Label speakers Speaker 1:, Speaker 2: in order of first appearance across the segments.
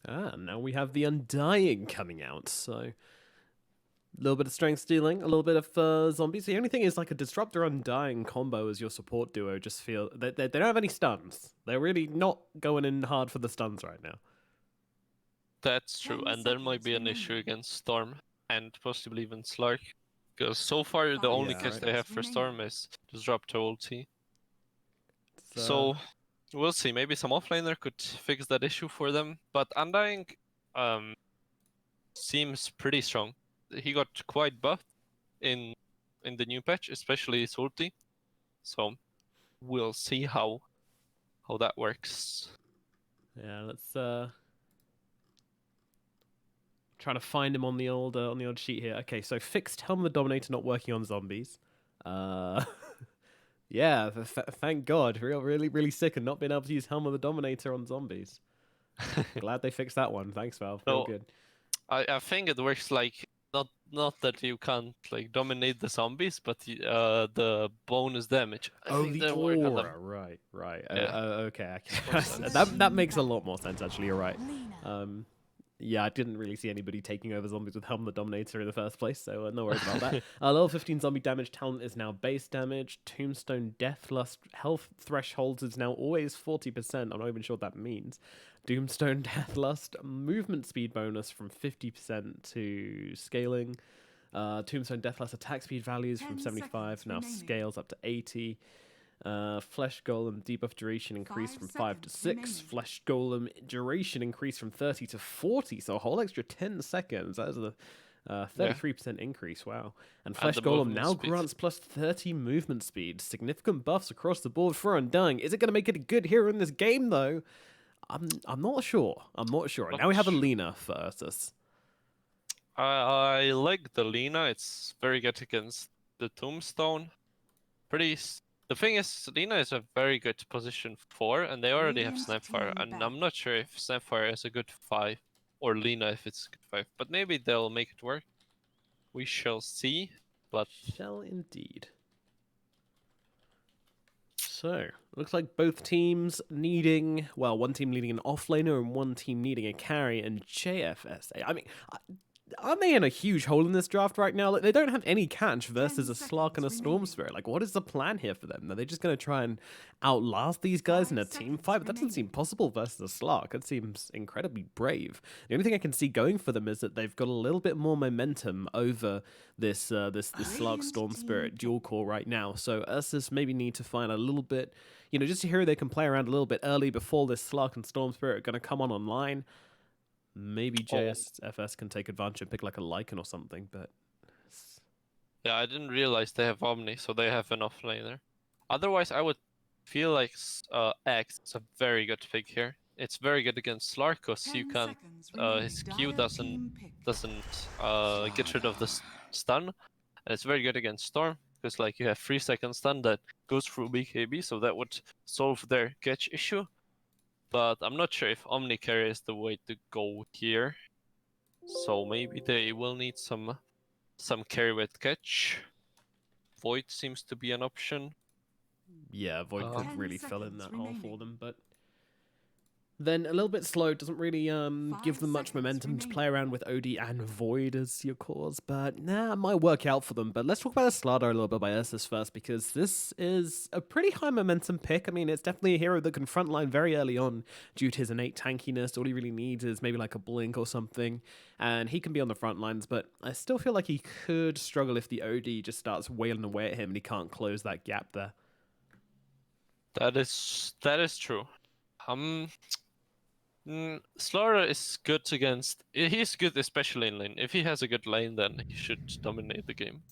Speaker 1: Now we have the Undying coming out, so a little bit of strength stealing, a little bit of zombies. The only thing is, like, a Disruptor Undying combo as your support duo just feel... They don't have any stuns. They're really not going in hard for the stuns right now.
Speaker 2: That's true, and there might be an issue against Storm, and possibly even Slark. Because so far, the only catch they have for Storm is Disruptor ulti. So, we'll see. Maybe some offlaner could fix that issue for them. But Undying seems pretty strong. He got quite buffed in the new patch, especially his ulti. So, we'll see how that works.
Speaker 1: Yeah, let's trying to find him on the old sheet here. Okay, so fixed Helm the Dominator not working on zombies. Yeah, thank God. Really sick and not being able to use Helm of the Dominator on zombies. Glad they fixed that one. Thanks, Valve. Real good.
Speaker 2: I think it works like not that you can't like dominate the zombies, but the bonus damage.
Speaker 1: The aura, right.
Speaker 2: Yeah.
Speaker 1: Okay. that makes a lot more sense. Actually, you're right. Yeah, I didn't really see anybody taking over zombies with Helm the Dominator in the first place, so no worries about that. Level 15 zombie damage talent is now base damage. Tombstone Deathlust health thresholds is now always 40%. I'm not even sure what that means. Doomstone Deathlust movement speed bonus from 50% to scaling. Tombstone Deathlust attack speed values from 75 now scales up to 80. Flesh Golem debuff duration increased from 5 to 6. Flesh Golem duration increased from 30 to 40, so a whole extra 10 seconds. That is a 33% increase, wow. And Flesh Golem now grants plus 30 movement speed. Significant buffs across the board for Undying. Is it going to make it a good hero in this game, though? I'm not sure. Now we have a Lina for URSUS.
Speaker 2: I like the Lina. It's very good against the Tombstone. The thing is, Lina is a very good position 4, and they already have Snapfire, and I'm not sure if Snapfire is a good 5, or Lina if it's a good 5, but maybe they'll make it work. We shall see, but...
Speaker 1: Shall indeed. So, looks like both teams needing, well, one team needing an offlaner and one team needing a carry, and jfshfh. I mean, aren't they in a huge hole in this draft right now? Like, they don't have any catch versus a Slark and a Storm Spirit. Like, what is the plan here for them? Are they just going to try and outlast these guys in a team fight? But that doesn't seem possible versus a Slark. That seems incredibly brave. The only thing I can see going for them is that they've got a little bit more momentum over this Slark Storm Spirit dual core right now. So URSUS maybe need to find a little bit, just a hero they can play around a little bit early before this Slark and Storm Spirit are going to come on online. Maybe JSFS can take advantage and pick like a Lycan or something, but...
Speaker 2: Yeah, I didn't realize they have Omni, so they have an offlaner. Otherwise, I would feel like X is a very good pick here. It's very good against Slark, because you can... his Q doesn't get rid of the stun. And it's very good against Storm, because like you have 3-second stun that goes through BKB, so that would solve their catch issue. But I'm not sure if Omni carry is the way to go here. So maybe they will need some carry with catch. Void seems to be an option.
Speaker 1: Yeah, Void could really fill in that hole for them, but then a little bit slow, doesn't really give them much momentum to play around with OD and Void as your cores, but it might work out for them. But let's talk about Slardar a little bit by URSUS first, because this is a pretty high momentum pick. I mean, it's definitely a hero that can frontline very early on due to his innate tankiness. All he really needs is maybe like a blink or something, and he can be on the front lines, but I still feel like he could struggle if the OD just starts wailing away at him and he can't close that gap there.
Speaker 2: That is true. Slardar is good against... He's good especially in lane. If he has a good lane, then he should dominate the game.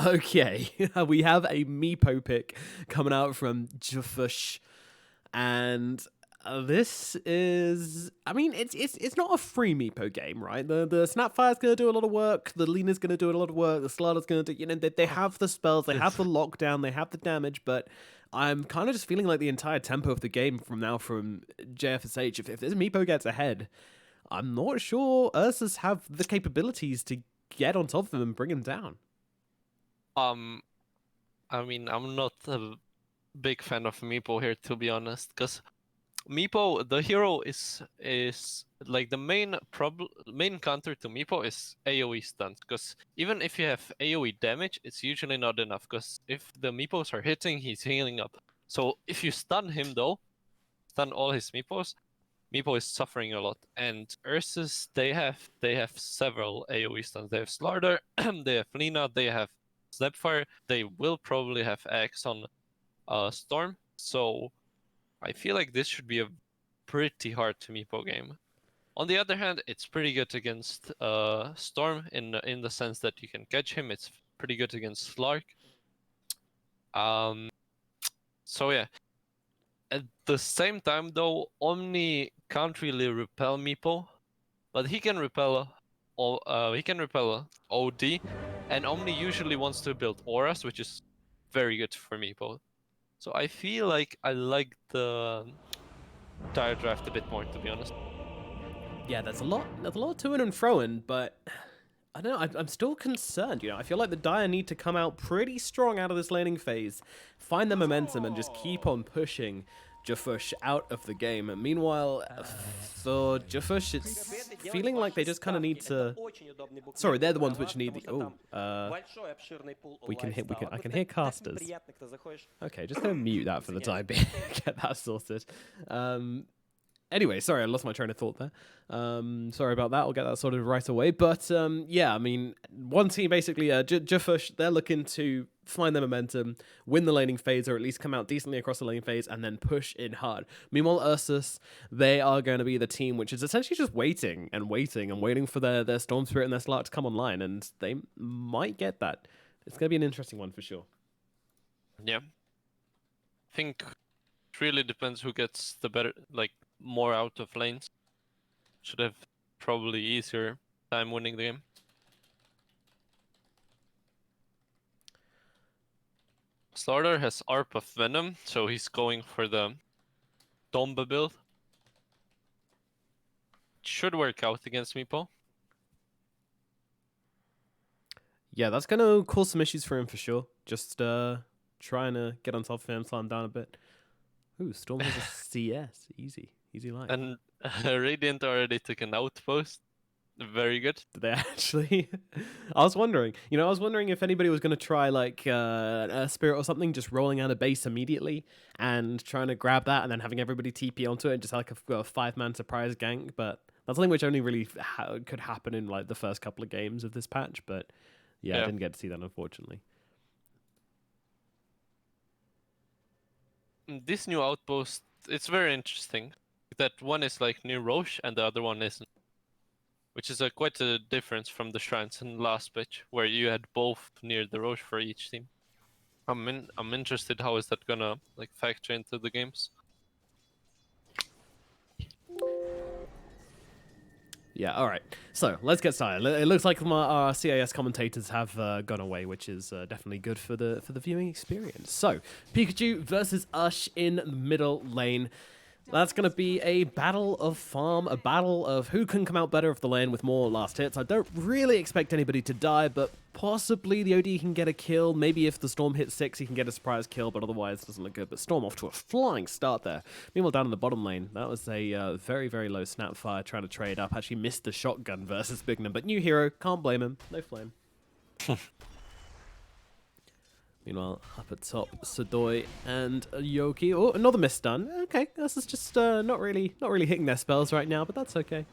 Speaker 1: Okay, we have a Meepo pick coming out from jfshfh, and this is... I mean, it's not a free Meepo game, right? The Snapfire's going to do a lot of work, the Lina's going to do a lot of work, the Slardar's going to do... They have the spells, they have the lockdown, they have the damage, but... I'm kind of just feeling like the entire tempo of the game from jfshfh, if this Meepo gets ahead, I'm not sure URSUS have the capabilities to get on top of him and bring him down.
Speaker 2: I mean, I'm not a big fan of Meepo here, to be honest, because Meepo, the hero is like the main counter to Meepo is AoE stuns, because even if you have AoE damage, it's usually not enough, because if the Meepos are hitting, he's healing up. So if you stun him though, stun all his Meepos, Meepo is suffering a lot. And URSUS, they have several AoE stuns. They have Slardar, they have Lina, they have Snapfire, they will probably have Axe on Storm. So I feel like this should be a pretty hard to Meepo game. On the other hand, it's pretty good against Storm in the sense that you can catch him. It's pretty good against Slark. So yeah. At the same time, though, Omni can't really repel Meepo, but he can repel OD, and Omni usually wants to build auras, which is very good for Meepo. So I feel like I like the tire draft a bit more, to be honest.
Speaker 1: Yeah, there's a lot to and fro in, but I don't know, I'm still concerned, you know. I feel like the Dire need to come out pretty strong out of this laning phase, find the momentum, and just keep on pushing jfshfh out of the game. And meanwhile, for jfshfh, it's feeling like they just kind of need to... Sorry, they're the ones which need the... I can hear casters. Okay, just gonna mute that for the time being. Get that sorted. Anyway, sorry, I lost my train of thought there. Sorry about that. I'll get that sorted right away. But yeah, I mean, one team basically, jfshfh, they're looking to find their momentum, win the laning phase, or at least come out decently across the laning phase, and then push in hard. Meanwhile, URSUS, they are going to be the team which is essentially just waiting for their Storm Spirit and their Slark to come online, and they might get that. It's going to be an interesting one for sure.
Speaker 2: Yeah. I think it really depends who gets the better, like, more out of lanes. Should have probably easier time winning the game. Slardar has ARP of Venom, so he's going for the Tomba build. Should work out against Meepo.
Speaker 1: Yeah, that's going to cause some issues for him for sure. Just trying to get on top of him, slow him down a bit. Ooh, Storm has a CS. Easy life.
Speaker 2: And Radiant already took an outpost. Very good.
Speaker 1: Did they actually? I was wondering. You know, I was wondering if anybody was going to try like a Spirit or something, just rolling out a base immediately and trying to grab that and then having everybody TP onto it and just like a 5-man surprise gank. But that's something which only really could happen in like the first couple of games of this patch. But yeah, I didn't get to see that, unfortunately.
Speaker 2: This new outpost, it's very interesting. That one is like near Roche and the other one isn't. Which is quite a difference from the shrines in last patch, where you had both near the Roche for each team. I'm interested how is that gonna like factor into the games.
Speaker 1: Yeah, all right. So let's get started. It looks like our CIS commentators have gone away, which is definitely good for the viewing experience. So Pikachu versus Ush in the middle lane. That's going to be a battle of farm, a battle of who can come out better of the lane with more last hits. I don't really expect anybody to die, but possibly the OD can get a kill. Maybe if the Storm hits 6, he can get a surprise kill, but otherwise it doesn't look good. But Storm off to a flying start there. Meanwhile, down in the bottom lane, that was a very, very low Snapfire trying to trade up. Actually missed the shotgun versus Bignum, but new hero, can't blame him. No flame. Meanwhile, up at top, Sadoy and Yoki. Oh, another misstun. Okay, this is just not really hitting their spells right now, but that's okay.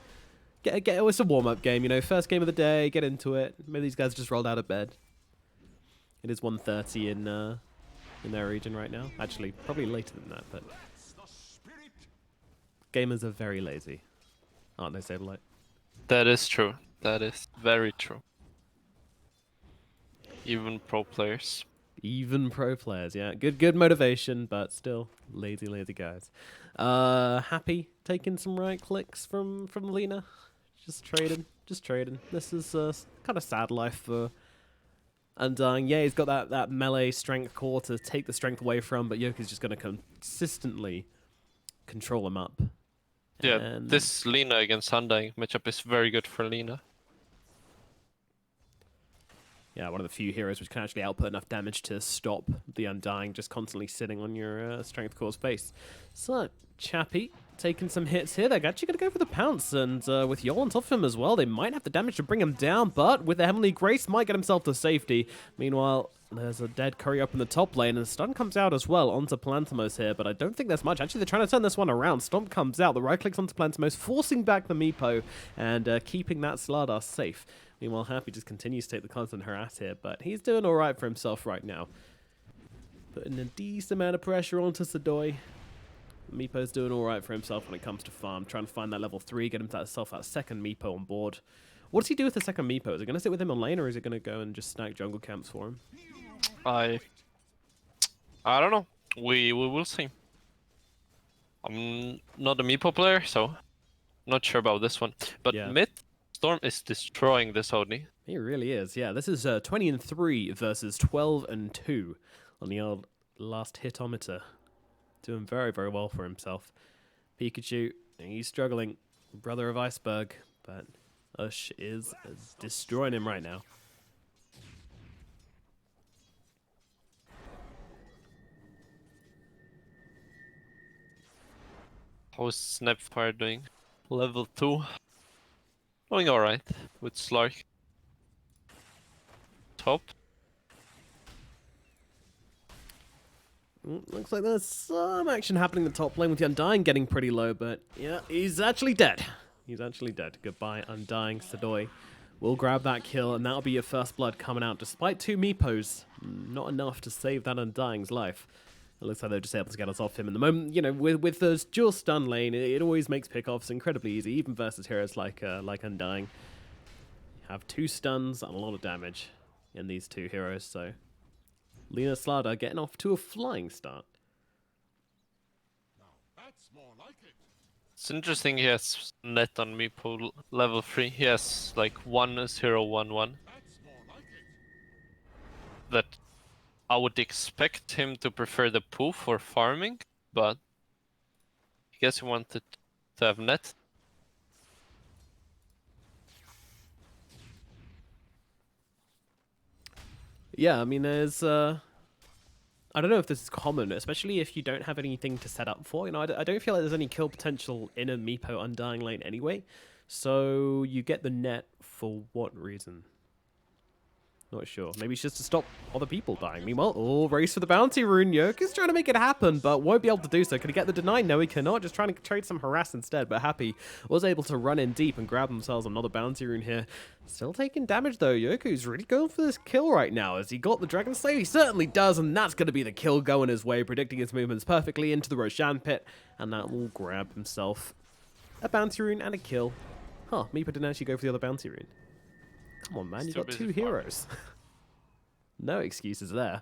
Speaker 1: It's a warm-up game, you know. First game of the day, get into it. Maybe these guys just rolled out of bed. It is 1:30 in their region right now. Actually, probably later than that, but gamers are very lazy, aren't they, SabeRLighT?
Speaker 2: That is true. That is very true. Even pro players.
Speaker 1: Even pro players, yeah. Good motivation, but still lazy guys. Happy taking some right clicks from Lina. Just trading. This is kind of sad life for Undying. Yeah, he's got that melee strength core to take the strength away from, but Yoki's just going to consistently control him up.
Speaker 2: Yeah,
Speaker 1: and
Speaker 2: this Lina against Undying matchup is very good for Lina.
Speaker 1: Yeah, one of the few heroes which can actually output enough damage to stop the Undying just constantly sitting on your strength core's face. So, Chappy taking some hits here. They're actually going to go for the pounce, and with Yol on top of him as well, they might have the damage to bring him down, but with the Heavenly Grace, might get himself to safety. Meanwhile, there's a dead Curry up in the top lane, and stun comes out as well onto Plantimos here, but I don't think there's much. Actually, they're trying to turn this one around. Stomp comes out, the right clicks onto Plantimos, forcing back the Meepo, and keeping that Slardar safe. Meanwhile, Happy just continues to take the constant harass here, but he's doing alright for himself right now. Putting a decent amount of pressure onto Sadoy. Meepo's doing alright for himself when it comes to farm, trying to find that level 3, get himself that second Meepo on board. What does he do with the second Meepo? Is it going to sit with him on lane, or is it going to go and just snag jungle camps for him?
Speaker 2: I don't know. We will see. I'm not a Meepo player, so not sure about this one. But
Speaker 1: Yeah.
Speaker 2: mid, Storm is destroying this Odie.
Speaker 1: He really is, yeah. This is 20-3 versus 12-2 on the old last hitometer. Doing very, very well for himself. Pikachu, he's struggling. Brother of Iceberg, but Ush is destroying him right now.
Speaker 2: How's Snapfire doing? Level 2. Doing alright with Slark. Top.
Speaker 1: Looks like there's some action happening in the top lane with the Undying getting pretty low, but yeah, he's actually dead. He's actually dead. Goodbye, Undying. Sadoy will grab that kill, and that'll be your first blood coming out. Despite 2 Meepos, not enough to save that Undying's life. It looks like they're just able to get us off him. In the moment, you know, with those dual stun lane, it always makes pickoffs incredibly easy, even versus heroes like Undying. You have 2 stuns and a lot of damage in these 2 heroes, so Lina Slardar getting off to a flying start.
Speaker 2: It's interesting he has net on Meepo level 3. He has like 1-0-1-1. That I would expect him to prefer the poo for farming, but I guess he wanted to have net.
Speaker 1: Yeah, I mean, there's I don't know if this is common, especially if you don't have anything to set up for. You know, I don't feel like there's any kill potential in a Meepo Undying lane anyway. So you get the net for what reason? Not sure. Maybe it's just to stop other people dying. Meanwhile, race for the bounty rune. Yoke is trying to make it happen, but won't be able to do so. Can he get the deny? No, he cannot. Just trying to trade some harass instead, but Happy was able to run in deep and grab themselves another bounty rune here. Still taking damage, though. Yoku's really going for this kill right now. Has he got the Dragon Slayer? He certainly does, and that's going to be the kill going his way, predicting his movements perfectly into the Roshan pit, and that will grab himself a bounty rune and a kill. Huh, Meepo didn't actually go for the other bounty rune. Come on, man. You've got 2 heroes. No excuses there.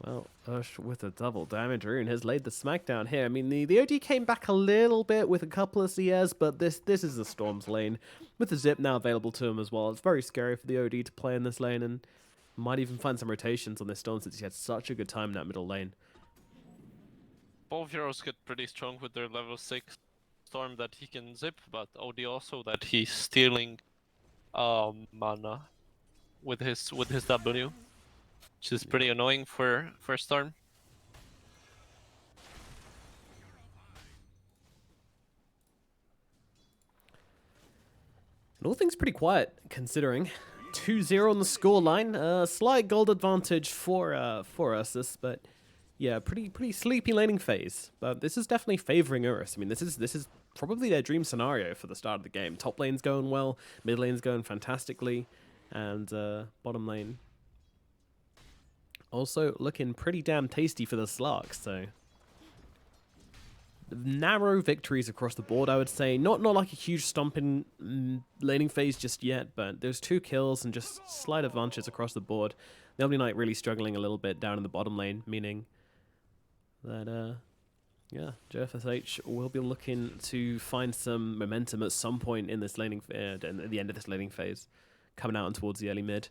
Speaker 1: Well, Ush with a double damage rune has laid the smackdown here. I mean, the OD came back a little bit with a couple of CS, but this is the Storm's lane. With the Zip now available to him as well, it's very scary for the OD to play in this lane, and might even find some rotations on this Storm since he had such a good time in that middle lane.
Speaker 2: Both heroes get pretty strong with their level 6 Storm that he can zip, but OD also that he's stealing mana with his W, which is pretty annoying for Storm.
Speaker 1: And all things pretty quiet considering. 2-0 on the scoreline. Slight gold advantage for URSUS, but yeah, pretty sleepy laning phase. But this is definitely favoring URSUS. I mean, this is probably their dream scenario for the start of the game. Top lane's going well, mid lane's going fantastically, and bottom lane also looking pretty damn tasty for the Slarks. So narrow victories across the board, I would say. Not like a huge stomping laning phase just yet, but there's 2 kills and just slight advantages across the board. The Omni Knight really struggling a little bit down in the bottom lane, meaning that yeah, jfshfh will be looking to find some momentum at some point in this laning at the end of this laning phase, coming out and towards the early mid.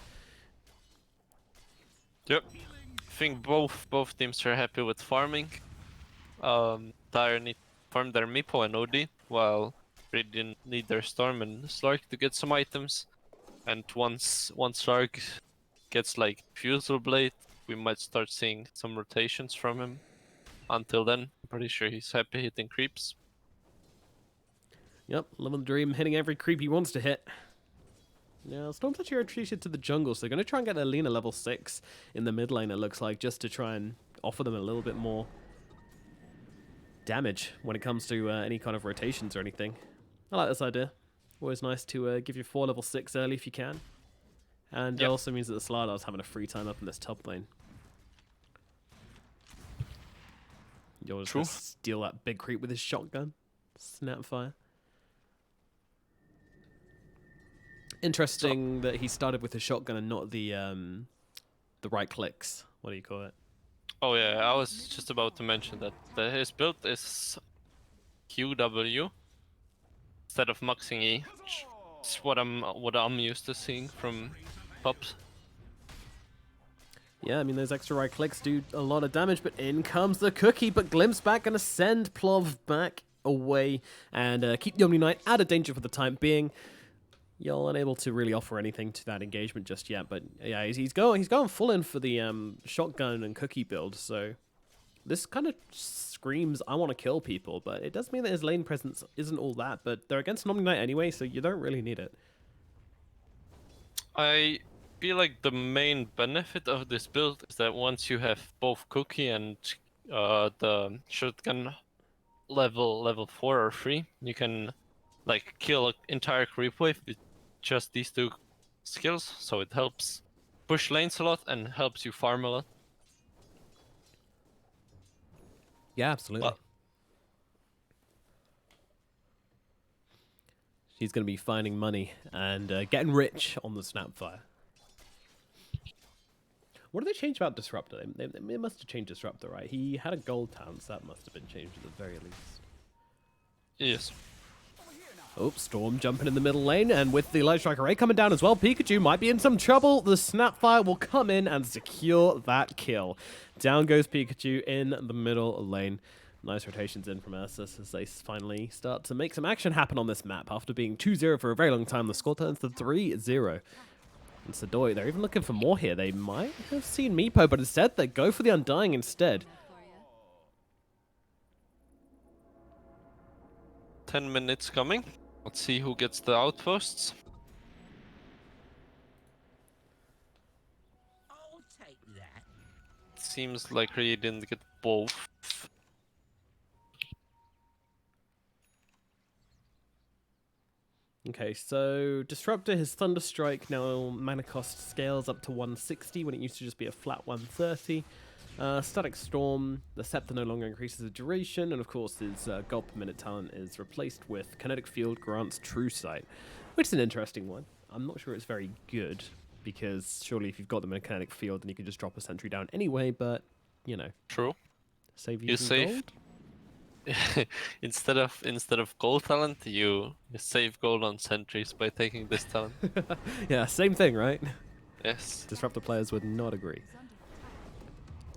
Speaker 2: Yep, I think both teams are happy with farming. Dire need to farm their Meepo and OD, while Radiant need their Storm and Slark to get some items. And once Slark gets like Fusel Blade, we might start seeing some rotations from him. until then, I'm pretty sure he's happy hitting creeps.
Speaker 1: Yep, living the dream, hitting every creep he wants to hit. Now, Storm's actually retreated to the jungle, so they're going to try and get their Lina level 6 in the mid lane, it looks like, just to try and offer them a little bit more damage when it comes to any kind of rotations or anything. I like this idea. Always nice to give your 4 level 6 early if you can. And it also means that the Slardar's having a free time up in this top lane. You're just going to steal that big creep with his shotgun. Snapfire. Interesting that he started with the shotgun and not the right clicks. What do you call it?
Speaker 2: Oh yeah, I was just about to mention that his build is QW instead of maxing E. It's what I'm used to seeing from pups.
Speaker 1: Yeah, I mean, those extra right clicks do a lot of damage, but in comes the cookie, but Glimpse back gonna send Plov back away and keep the Omni Knight out of danger for the time being. You're unable to really offer anything to that engagement just yet, but yeah, he's going full in for the shotgun and cookie build, so this kind of screams, I want to kill people, but it does mean that his lane presence isn't all that, but they're against an Omni Knight anyway, so you don't really need it.
Speaker 2: I feel like the main benefit of this build is that once you have both cookie and the shotgun level 4 or 3, you can like kill an entire creep wave with just these 2 skills, so it helps push lanes a lot and helps you farm a lot.
Speaker 1: Yeah, absolutely.
Speaker 2: Well,
Speaker 1: she's going to be finding money and getting rich on the Snapfire. What did they change about Disruptor? They must have changed Disruptor, right? He had a gold talent, so that must have been changed at the very least.
Speaker 2: yes.
Speaker 1: Oh, Storm jumping in the middle lane, and with the Light Strike Array coming down as well, Pikachu might be in some trouble. The Snapfire will come in and secure that kill. Down goes Pikachu in the middle lane. Nice rotations in from URSUS as they finally start to make some action happen on this map. After being 2-0 for a very long time, the score turns to 3-0. And Sadoy, they're even looking for more here. They might have seen Meepo, but instead they go for the Undying instead.
Speaker 2: 10 minutes coming. Let's see who gets the outposts.
Speaker 3: I'll take that.
Speaker 2: Seems like he didn't get both.
Speaker 1: Okay, so Disruptor, his Thunder Strike, now mana cost scales up to 160 when it used to just be a flat 130. Static Storm, the Scepter no longer increases the duration, and of course his gold per minute talent is replaced with Kinetic Field grants True Sight, which is an interesting one. I'm not sure it's very good, because surely if you've got them in a Kinetic Field, then you can just drop a sentry down anyway, but, you know.
Speaker 2: True.
Speaker 1: Save
Speaker 2: You
Speaker 1: using
Speaker 2: save
Speaker 1: gold?
Speaker 2: instead of gold talent, you save gold on sentries by taking this talent.
Speaker 1: Yeah, same thing, right?
Speaker 2: Yes.
Speaker 1: Disruptor players would not agree.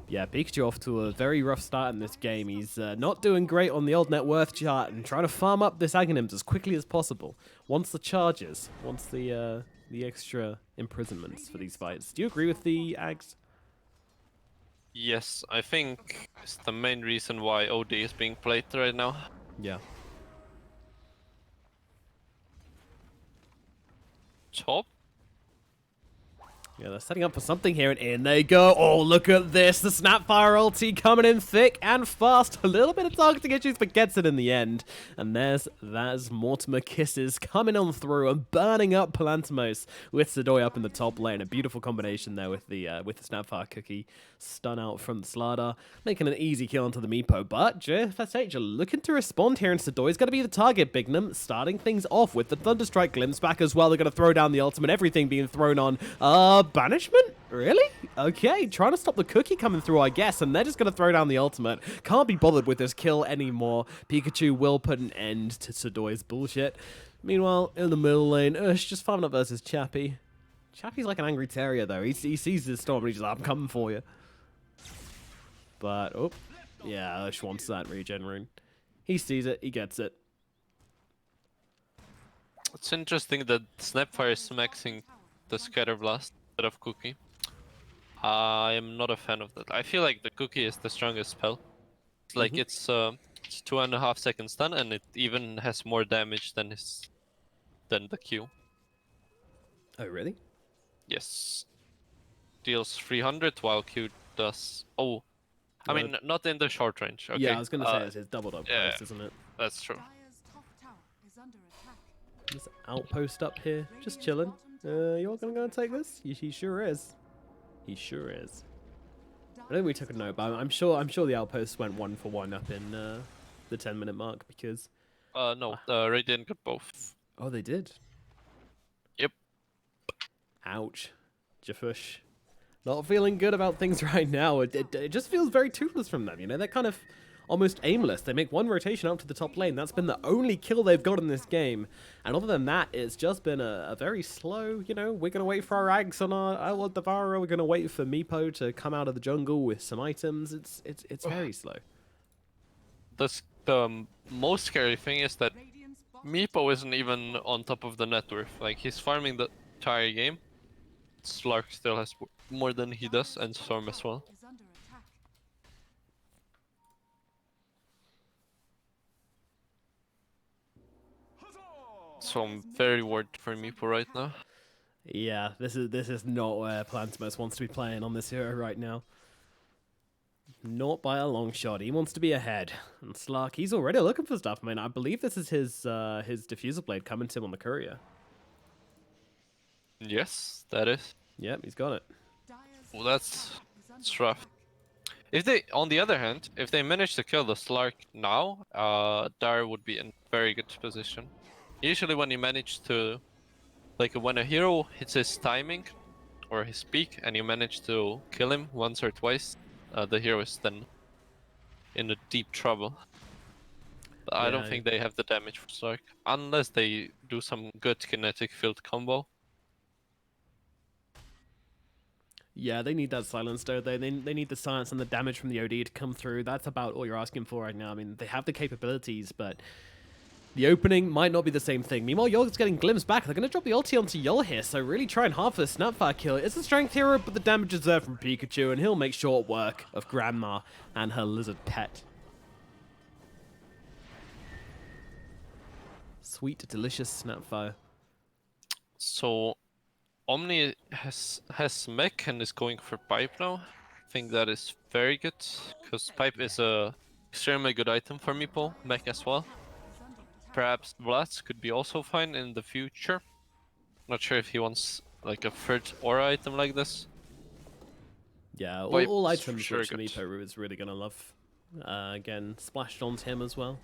Speaker 1: Yeah, Pikachu off to a very rough start in this game. He's not doing great on the old net worth chart and trying to farm up this Aghanims as quickly as possible. Wants the charges, wants the extra imprisonments for these fights. Do you agree with the Ags?
Speaker 2: Yes, I think it's the main reason why OD is being played right now.
Speaker 1: Yeah.
Speaker 2: Top?
Speaker 1: Yeah, they're setting up for something here, and in they go. Oh, look at this. The Snapfire ulti coming in thick and fast. A little bit of targeting issues, but gets it in the end. And there's Mortimer Kisses coming on through and burning up Palantimos with Sadoy up in the top lane. A beautiful combination there with the Snapfire cookie. Stun out from the Slardar, making an easy kill onto the Meepo. But jfshfh are looking to respond here, and Sadoy's going to be the target. Bignum starting things off with the Thunderstrike Glimpse back as well. They're going to throw down the ultimate, everything being thrown on. Banishment? Really? Okay, trying to stop the cookie coming through, I guess, and they're just going to throw down the ultimate. Can't be bothered with this kill anymore. Pikachu will put an end to Sadoy's bullshit. Meanwhile, in the middle lane, Ush just farming up versus Chappie. Chappie's like an angry terrier, though. He sees this storm and he's just like, I'm coming for you. But, oh, yeah, Ush wants that regen rune. He sees it, he gets it.
Speaker 2: It's interesting that Snapfire is maxing the Scatter Blast instead of Cookie. I am not a fan of that. I feel like the Cookie is the strongest spell. Like it's 2.5 seconds stun, and it even has more damage than the Q.
Speaker 1: Oh, really?
Speaker 2: Yes, deals 300 while Q does. Oh, I
Speaker 1: Well,
Speaker 2: mean not in the short range.
Speaker 1: yeah,
Speaker 2: Okay.
Speaker 1: I was gonna say it's his doubled
Speaker 2: Yeah,
Speaker 1: outpost, isn't it?
Speaker 2: that's true.
Speaker 1: This outpost up here, just chilling. You're gonna go and take this? He sure is. He sure is. I don't think we took a note, but I'm sure the outpost went 1-for-1 up in the 10-minute mark because.
Speaker 2: No, Radiant got both.
Speaker 1: Oh, they did.
Speaker 2: Yep.
Speaker 1: Ouch, Jafush. Not feeling good about things right now. It just feels very toothless from them. You know, they're kind of almost aimless. They make one rotation up to the top lane. That's been the only kill they've got in this game. And other than that, it's just been a very slow, you know, we're going to wait for our Ags on our Devourer. We're going to wait for Meepo to come out of the jungle with some items. It's very slow.
Speaker 2: The most scary thing is that Meepo isn't even on top of the net worth. Like, he's farming the entire game. Slark still has more than he does, and Storm as well. So I'm very worried for Meepo right now.
Speaker 1: Yeah, this is not where Plantimus wants to be playing on this hero right now. Not by a long shot. He wants to be ahead. And Slark, he's already looking for stuff. I mean, I believe this is his diffuser blade coming to him on the courier.
Speaker 2: Yes, that is.
Speaker 1: Yep, he's got it.
Speaker 2: Well, that's rough. If they, on the other hand, if they manage to kill the Slark now, Dar would be in very good position. Usually when you manage to, like when a hero hits his timing or his peak and you manage to kill him once or twice, the hero is then in a deep trouble. But I don't think they have the damage for Slark, unless they do some good kinetic field combo.
Speaker 1: Yeah, they need that silence, though. They need the silence and the damage from the OD to come through. That's about all you're asking for right now. I mean, they have the capabilities, but the opening might not be the same thing. Meanwhile, Yol's getting glimpsed back. They're going to drop the ulti onto Yol here, so really try and half the Snapfire kill. It's a strength hero, but the damage is there from Pikachu, and he'll make short work of Grandma and her lizard pet. Sweet, delicious Snapfire.
Speaker 2: So Omni has mech and is going for pipe now. I think that is very good, because pipe is a extremely good item for Meepo, mech as well. Perhaps Vlad could be also fine in the future. Not sure if he wants like a third aura item like this.
Speaker 1: Yeah,
Speaker 2: Pipe
Speaker 1: all
Speaker 2: is
Speaker 1: items
Speaker 2: sure
Speaker 1: which
Speaker 2: good.
Speaker 1: Meepo is really going to love. Again, splashed onto him as well.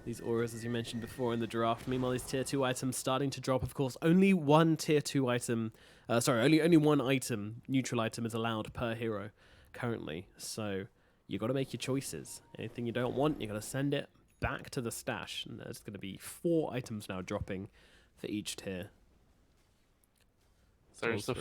Speaker 1: These auras, as you mentioned before in the draft. Meanwhile, these tier 2 items starting to drop, of course. Only one tier 2 item, only one item, neutral item is allowed per hero currently. So you got to make your choices. Anything you don't want, you got to send it back to the stash. And there's going to be 4 items now dropping for each tier.
Speaker 2: There's a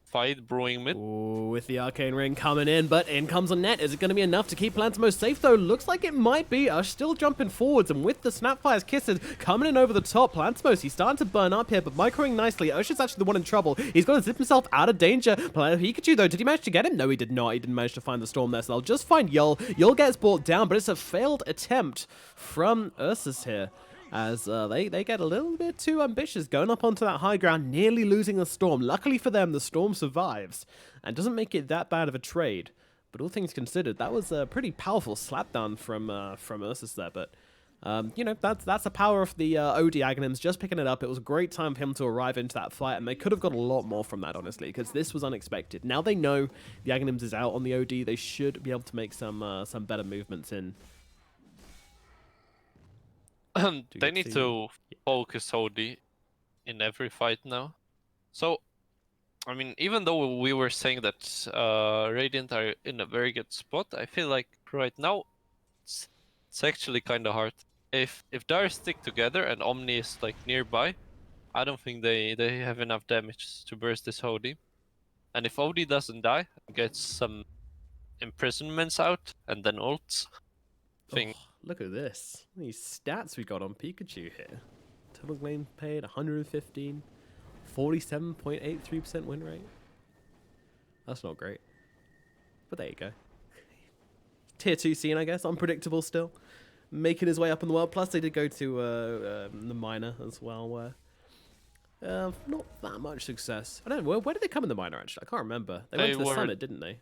Speaker 2: fight brewing mid.
Speaker 1: Ooh, with the Arcane Ring coming in, but in comes a net. Is it going to be enough to keep Plantimos safe, though? Looks like it might be. Ush still jumping forwards, and with the Snapfire's Kisses coming in over the top, Plantimos, he's starting to burn up here, but microing nicely. Ush is actually the one in trouble. He's going to zip himself out of danger. Pikachu, though, did he manage to get him? No, he did not. He didn't manage to find the Storm there, so they'll just find Yol. Yol gets brought down, but it's a failed attempt from URSUS here, as they get a little bit too ambitious, going up onto that high ground, nearly losing the Storm. Luckily for them, the Storm survives, and doesn't make it that bad of a trade. But all things considered, that was a pretty powerful slapdown from URSUS there. But you know, that's the power of the OD Aghanims just picking it up. It was a great time for him to arrive into that fight, and they could have got a lot more from that, honestly, because this was unexpected. Now they know the Aghanims is out on the OD. They should be able to make some better movements in.
Speaker 2: They need to focus OD in every fight now. So, I mean, even though we were saying that Radiant are in a very good spot, I feel like right now it's actually kind of hard. If Dire stick together and Omni is like nearby, I don't think they have enough damage to burst this OD. And if OD doesn't die, gets some imprisonments out and then ults,
Speaker 1: Look at this. These stats we got on Pikachu here. Total claim paid 115. 47.83% win rate. That's not great. But there you go. tier 2 scene, I guess. Unpredictable still. Making his way up in the world. Plus, they did go to the minor as well, where not that much success. I don't know. Where did they come in the minor, actually? I can't remember. They went to the summit, didn't they?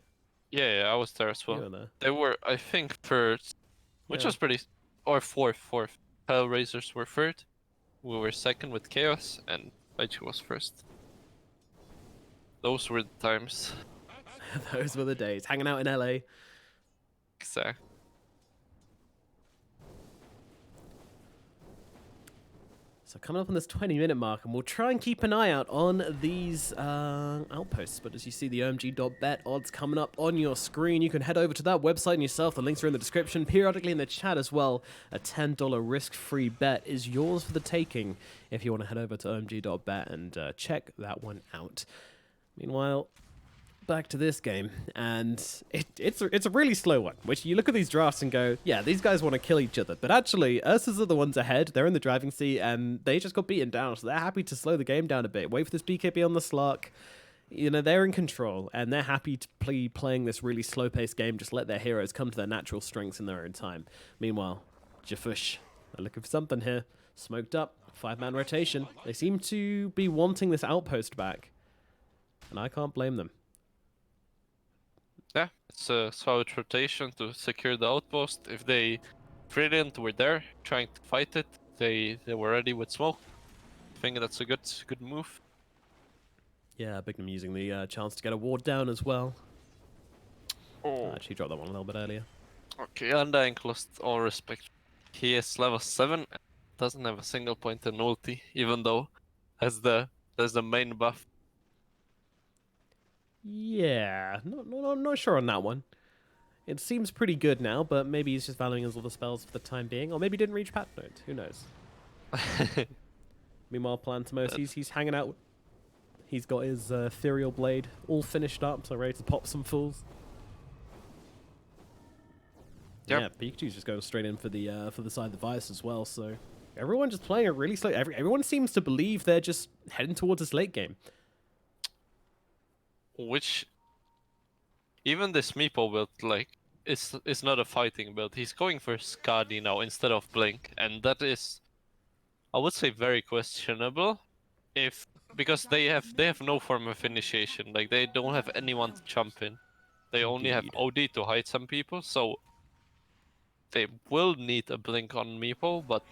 Speaker 2: Yeah, I was there as well.
Speaker 1: You were there.
Speaker 2: They were, I think, third, which was pretty... Or fourth. Hellraisers were third. We were second with Chaos, and Light was first. Those were the times.
Speaker 1: Those were the days. Hanging out in LA.
Speaker 2: Exactly.
Speaker 1: So coming up on this 20-minute mark, and we'll try and keep an eye out on these outposts. But as you see the omg.bet odds coming up on your screen, you can head over to that website and yourself. The links are in the description, periodically in the chat as well. A $10 risk-free bet is yours for the taking if you want to head over to omg.bet and check that one out. Meanwhile, back to this game, and it's a really slow one, which you look at these drafts and go, yeah, these guys want to kill each other, but actually URSUS are the ones ahead. They're in the driving seat and they just got beaten down, so they're happy to slow the game down a bit, wait for this BKB on the Slark. You know, they're in control and they're happy to be playing this really slow-paced game, just let their heroes come to their natural strengths in their own time. Meanwhile, jfshfh, they're looking for something here. Smoked up, 5-man rotation. They seem to be wanting this outpost back, and I can't blame them.
Speaker 2: Yeah, it's a solid rotation to secure the outpost. If they Brilliant were there trying to fight it, they were ready with smoke. I think that's a good move.
Speaker 1: Yeah, Bignum using the chance to get a ward down as well.
Speaker 2: Oh.
Speaker 1: Actually dropped that one a little bit earlier.
Speaker 2: Okay, Undying lost all respect. He is level 7, doesn't have a single point in ulti, even though that's the main buff.
Speaker 1: Yeah, not sure on that one. It seems pretty good now, but maybe he's just valuing his other spells for the time being, or maybe he didn't reach Pat Note. Who knows? Meanwhile, Plantimos, he's hanging out. He's got his Ethereal Blade all finished up, so ready to pop some fools. Yep. Yeah, Pikachu's just going straight in for the side of the Vice as well. So everyone just playing it really slow. Everyone seems to believe they're just heading towards this late game.
Speaker 2: Which, even this Meepo build, like, it's not a fighting build. He's going for Skadi now instead of Blink, and that is, I would say, very questionable. Because they have no form of initiation. Like, they don't have anyone to jump in. They only have OD to hide some people, so they will need a Blink on Meepo, but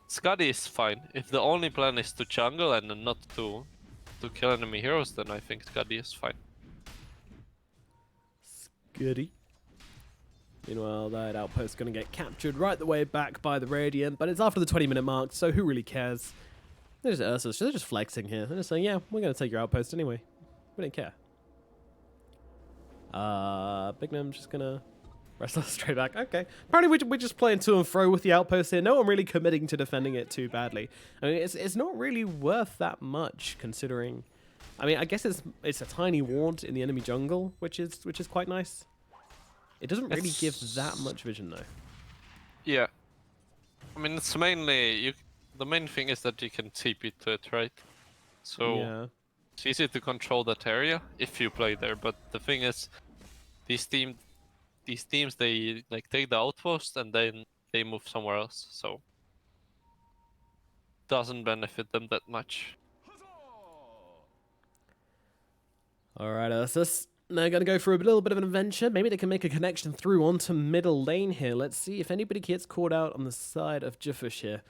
Speaker 2: Skadi is fine. If the only plan is to jungle and not to kill enemy heroes, then I think Skadi is fine.
Speaker 1: Skadi. Meanwhile, that outpost's going to get captured right the way back by the Radiant, but it's after the 20-minute mark, so who really cares? There's URSUS. They're just flexing here. They're just saying, yeah, we're going to take your outpost anyway. We don't care. Bignum's just going to wrestle straight back. Okay. Apparently we're just playing to and fro with the outpost here. No one really committing to defending it too badly. I mean, it's not really worth that much considering... I mean, I guess it's a tiny ward in the enemy jungle, which is quite nice. It doesn't really give that much vision though. Yeah.
Speaker 2: I mean, it's mainly the main thing is that you can TP to it, right? So yeah. It's easy to control that area if you play there, but the thing is these teams they like take the outpost and then they move somewhere else, so doesn't benefit them that much.
Speaker 1: Alright, URSUS. They're going to go for a little bit of an adventure. Maybe they can make a connection through onto middle lane here. Let's see if anybody gets caught out on the side of jfshfh here.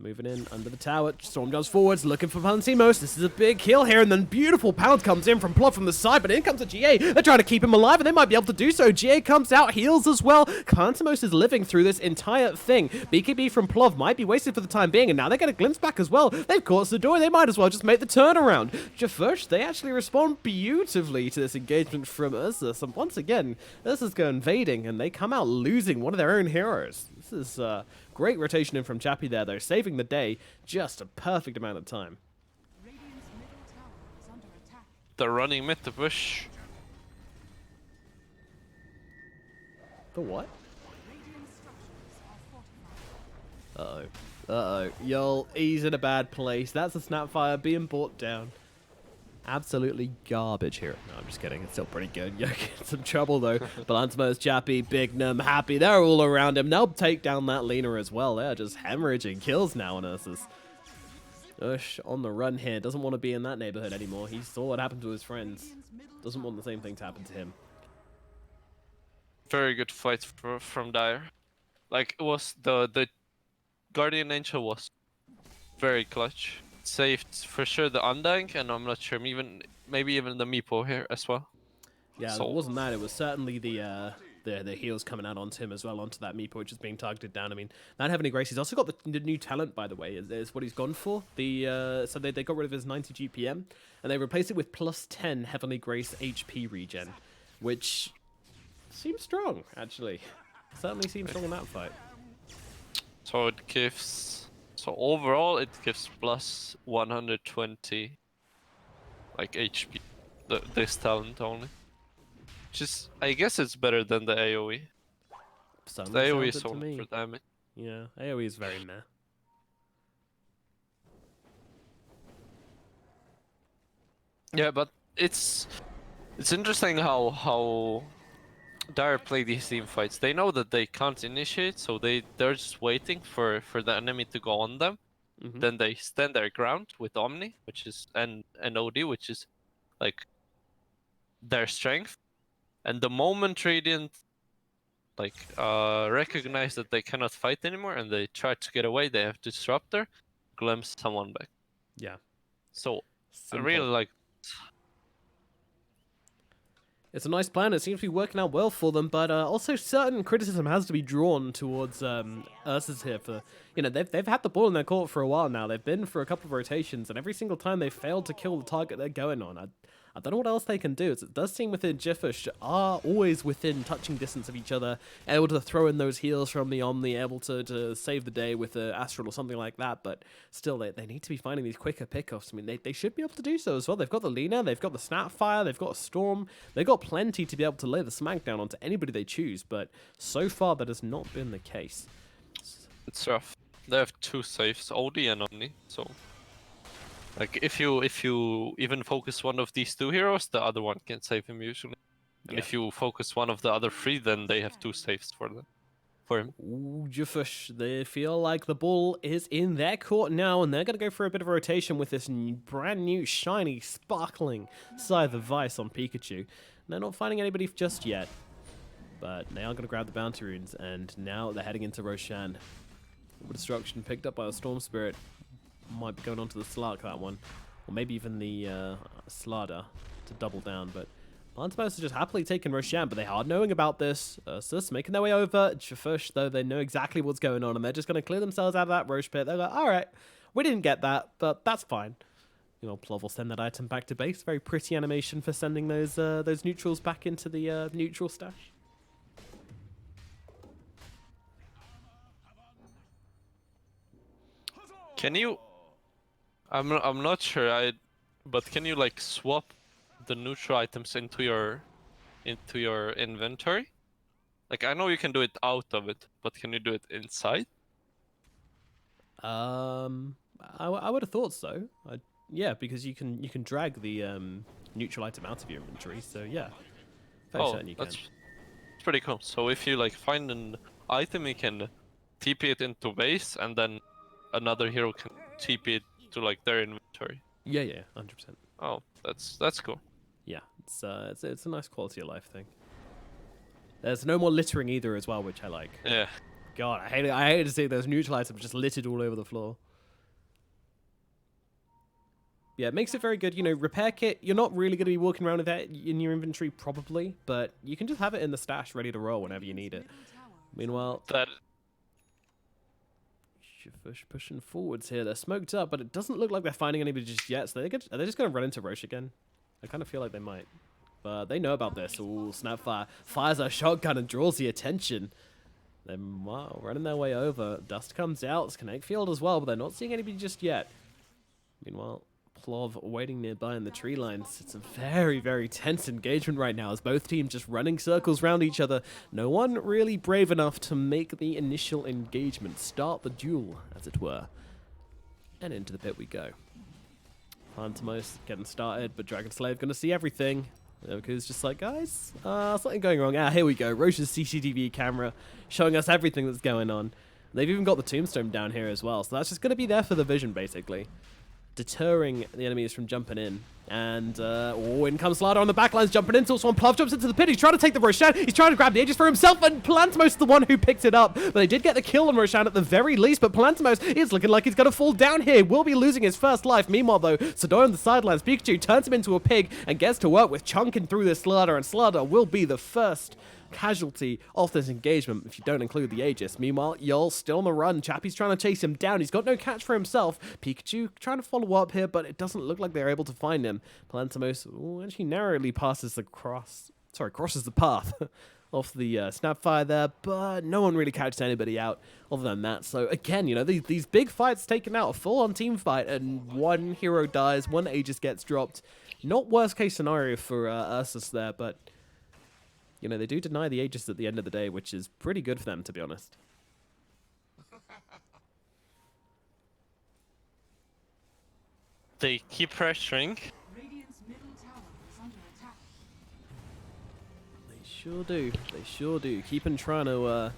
Speaker 1: Moving in under the tower. Storm jumps forwards, looking for Plantimos. This is a big kill here, and then beautiful pound comes in from Plov from the side, but in comes a GA. They're trying to keep him alive, and they might be able to do so. GA comes out, heals as well. Plantimos is living through this entire thing. BKB from Plov might be wasted for the time being, and now they get a glimpse back as well. They've caught Sadori. They might as well just make the turnaround. jfshfh, they actually respond beautifully to this engagement from URSUS, and once again, URSUS go invading, and they come out losing one of their own heroes. This is great rotation in from Chappie there, though, saving the day just a perfect amount of time.
Speaker 2: They're running mid to push.
Speaker 1: The what? Uh-oh. Yo, he's in a bad place. That's a Snapfire being brought down. Absolutely garbage here. No, I'm just kidding. It's still pretty good. You're in some trouble, though. Balansmo's Chappy, Bignum, Happy. They're all around him. They'll take down that Lina as well. They're just hemorrhaging kills now on URSUS. Ush on the run here. Doesn't want to be in that neighborhood anymore. He saw what happened to his friends. Doesn't want the same thing to happen to him.
Speaker 2: Very good fight from Dire. Like, it was the Guardian Angel was very clutch. Saved for sure the Undying, and I'm not sure maybe even the Meepo here as well.
Speaker 1: Yeah,
Speaker 2: So,
Speaker 1: it wasn't that. It was certainly the heals coming out onto him as well, onto that Meepo, which is being targeted down. I mean, that Heavenly Grace, he's also got the new talent, by the way, is what he's gone for. So they got rid of his 90 GPM, and they replaced it with +10 Heavenly Grace HP regen, which seems strong, actually. Certainly seems strong in that fight.
Speaker 2: So it gives... So overall, it gives plus 120, like HP, this talent only. Which is, I guess it's better than the AoE. The AoE is only for damage.
Speaker 1: Yeah, AoE is very meh.
Speaker 2: Yeah, but it's interesting how Dire play these team fights. They know that they can't initiate, so they're just waiting for the enemy to go on them. Then they stand their ground with Omni, which is and OD, which is like their strength. And the moment Radiant like recognize that they cannot fight anymore and they try to get away, they have to disruptor, glimpse someone back.
Speaker 1: Yeah.
Speaker 2: So
Speaker 1: Simple.
Speaker 2: I really like.
Speaker 1: It's a nice plan. It seems to be working out well for them, but also certain criticism has to be drawn towards URSUS here. For they've had the ball in their court for a while now. They've been for a couple of rotations, and every single time they've failed to kill the target they're going on. I don't know what else they can do. It does seem within jfshfh are always within touching distance of each other, able to throw in those heals from the Omni, able to save the day with the Astral or something like that, but still they need to be finding these quicker pickoffs. I mean, they should be able to do so as well. They've got the Lina, they've got the Snapfire, they've got a Storm, they've got plenty to be able to lay the smackdown onto anybody they choose, but so far that has not been the case.
Speaker 2: It's rough. They have two saves, OD and Omni, so... Like, if you even focus one of these two heroes, the other one can save him usually. And if you focus one of the other three, then they have two saves for him.
Speaker 1: Ooh, jfshfh, they feel like the ball is in their court now, and they're going to go for a bit of a rotation with this brand new, shiny, sparkling Scythe of Vice on Pikachu. They're not finding anybody just yet, but they are going to grab the bounty runes, and now they're heading into Roshan. Destruction picked up by a Storm Spirit. Might be going on to the Slark, that one. Or maybe even the Slarda to double down. But Balansmo is just happily taking Roshan, but they are knowing about this. URSUS making their way over. jfshfh, though, they know exactly what's going on, and they're just going to clear themselves out of that Roche pit. They're like, alright, we didn't get that, but that's fine. Plov will send that item back to base. Very pretty animation for sending those neutrals back into the neutral stash.
Speaker 2: Can you... I'm not sure, but can you like swap the neutral items into your inventory? Like, I know you can do it out of it, but can you do it inside?
Speaker 1: I would have thought so. Yeah, because you can drag the neutral item out of your inventory. So yeah, very certain you can.
Speaker 2: That's pretty cool. So if you like find an item, you can TP it into base, and then another hero can TP it to like their inventory.
Speaker 1: Yeah, 100%.
Speaker 2: Oh, that's cool.
Speaker 1: Yeah, it's a nice quality of life thing. There's no more littering either as well, which I like.
Speaker 2: Yeah.
Speaker 1: God, I hate to see those neutral items just littered all over the floor. Yeah, it makes it very good. Repair kit, you're not really going to be walking around with that in your inventory probably, but you can just have it in the stash ready to roll whenever you need it. Meanwhile... jfshfh pushing forwards here. They're smoked up, but it doesn't look like they're finding anybody just yet. So are they just going to run into Roche again? I kind of feel like they might. But they know about this. Ooh, Snapfire fires a shotgun and draws the attention. They're running their way over. Dust comes out. It's Connect Field as well, but they're not seeing anybody just yet. Meanwhile, Plov waiting nearby in the tree lines. It's a very, very tense engagement right now as both teams just running circles around each other. No one really brave enough to make the initial engagement, start the duel, as it were. And into the pit we go. Pantomos getting started, but Dragon Slave gonna see everything. Because just like, guys, something going wrong. Ah, here we go. Roche's CCTV camera showing us everything that's going on. They've even got the tombstone down here as well, so that's just gonna be there for the vision, basically. Deterring the enemies from jumping in. And, in comes Slardar on the backlines, jumping into one. Pluv jumps into the pit. He's trying to take the Roshan. He's trying to grab the Aegis for himself, and Palantimos is the one who picked it up. But they did get the kill on Roshan at the very least, but Palantimos is looking like he's going to fall down here. Will be losing his first life. Meanwhile, though, Sador on the sidelines. Pikachu turns him into a pig and gets to work with chunking through this Slardar, and Slardar will be the first casualty of this engagement if you don't include the Aegis. Meanwhile, Yol still on the run. Chappie's trying to chase him down. He's got no catch for himself. Pikachu trying to follow up here, but it doesn't look like they're able to find him. Palantimos actually narrowly passes the crosses the path off the Snapfire there, but no one really catches anybody out other than that. So again, you know, these big fights taken out, a full-on team fight, and one hero dies, one Aegis gets dropped. Not worst case scenario for URSUS there, but you know, they do deny the Aegis at the end of the day, which is pretty good for them, to be honest.
Speaker 2: They keep pressuring.
Speaker 1: They sure do. They sure do. Keeping trying to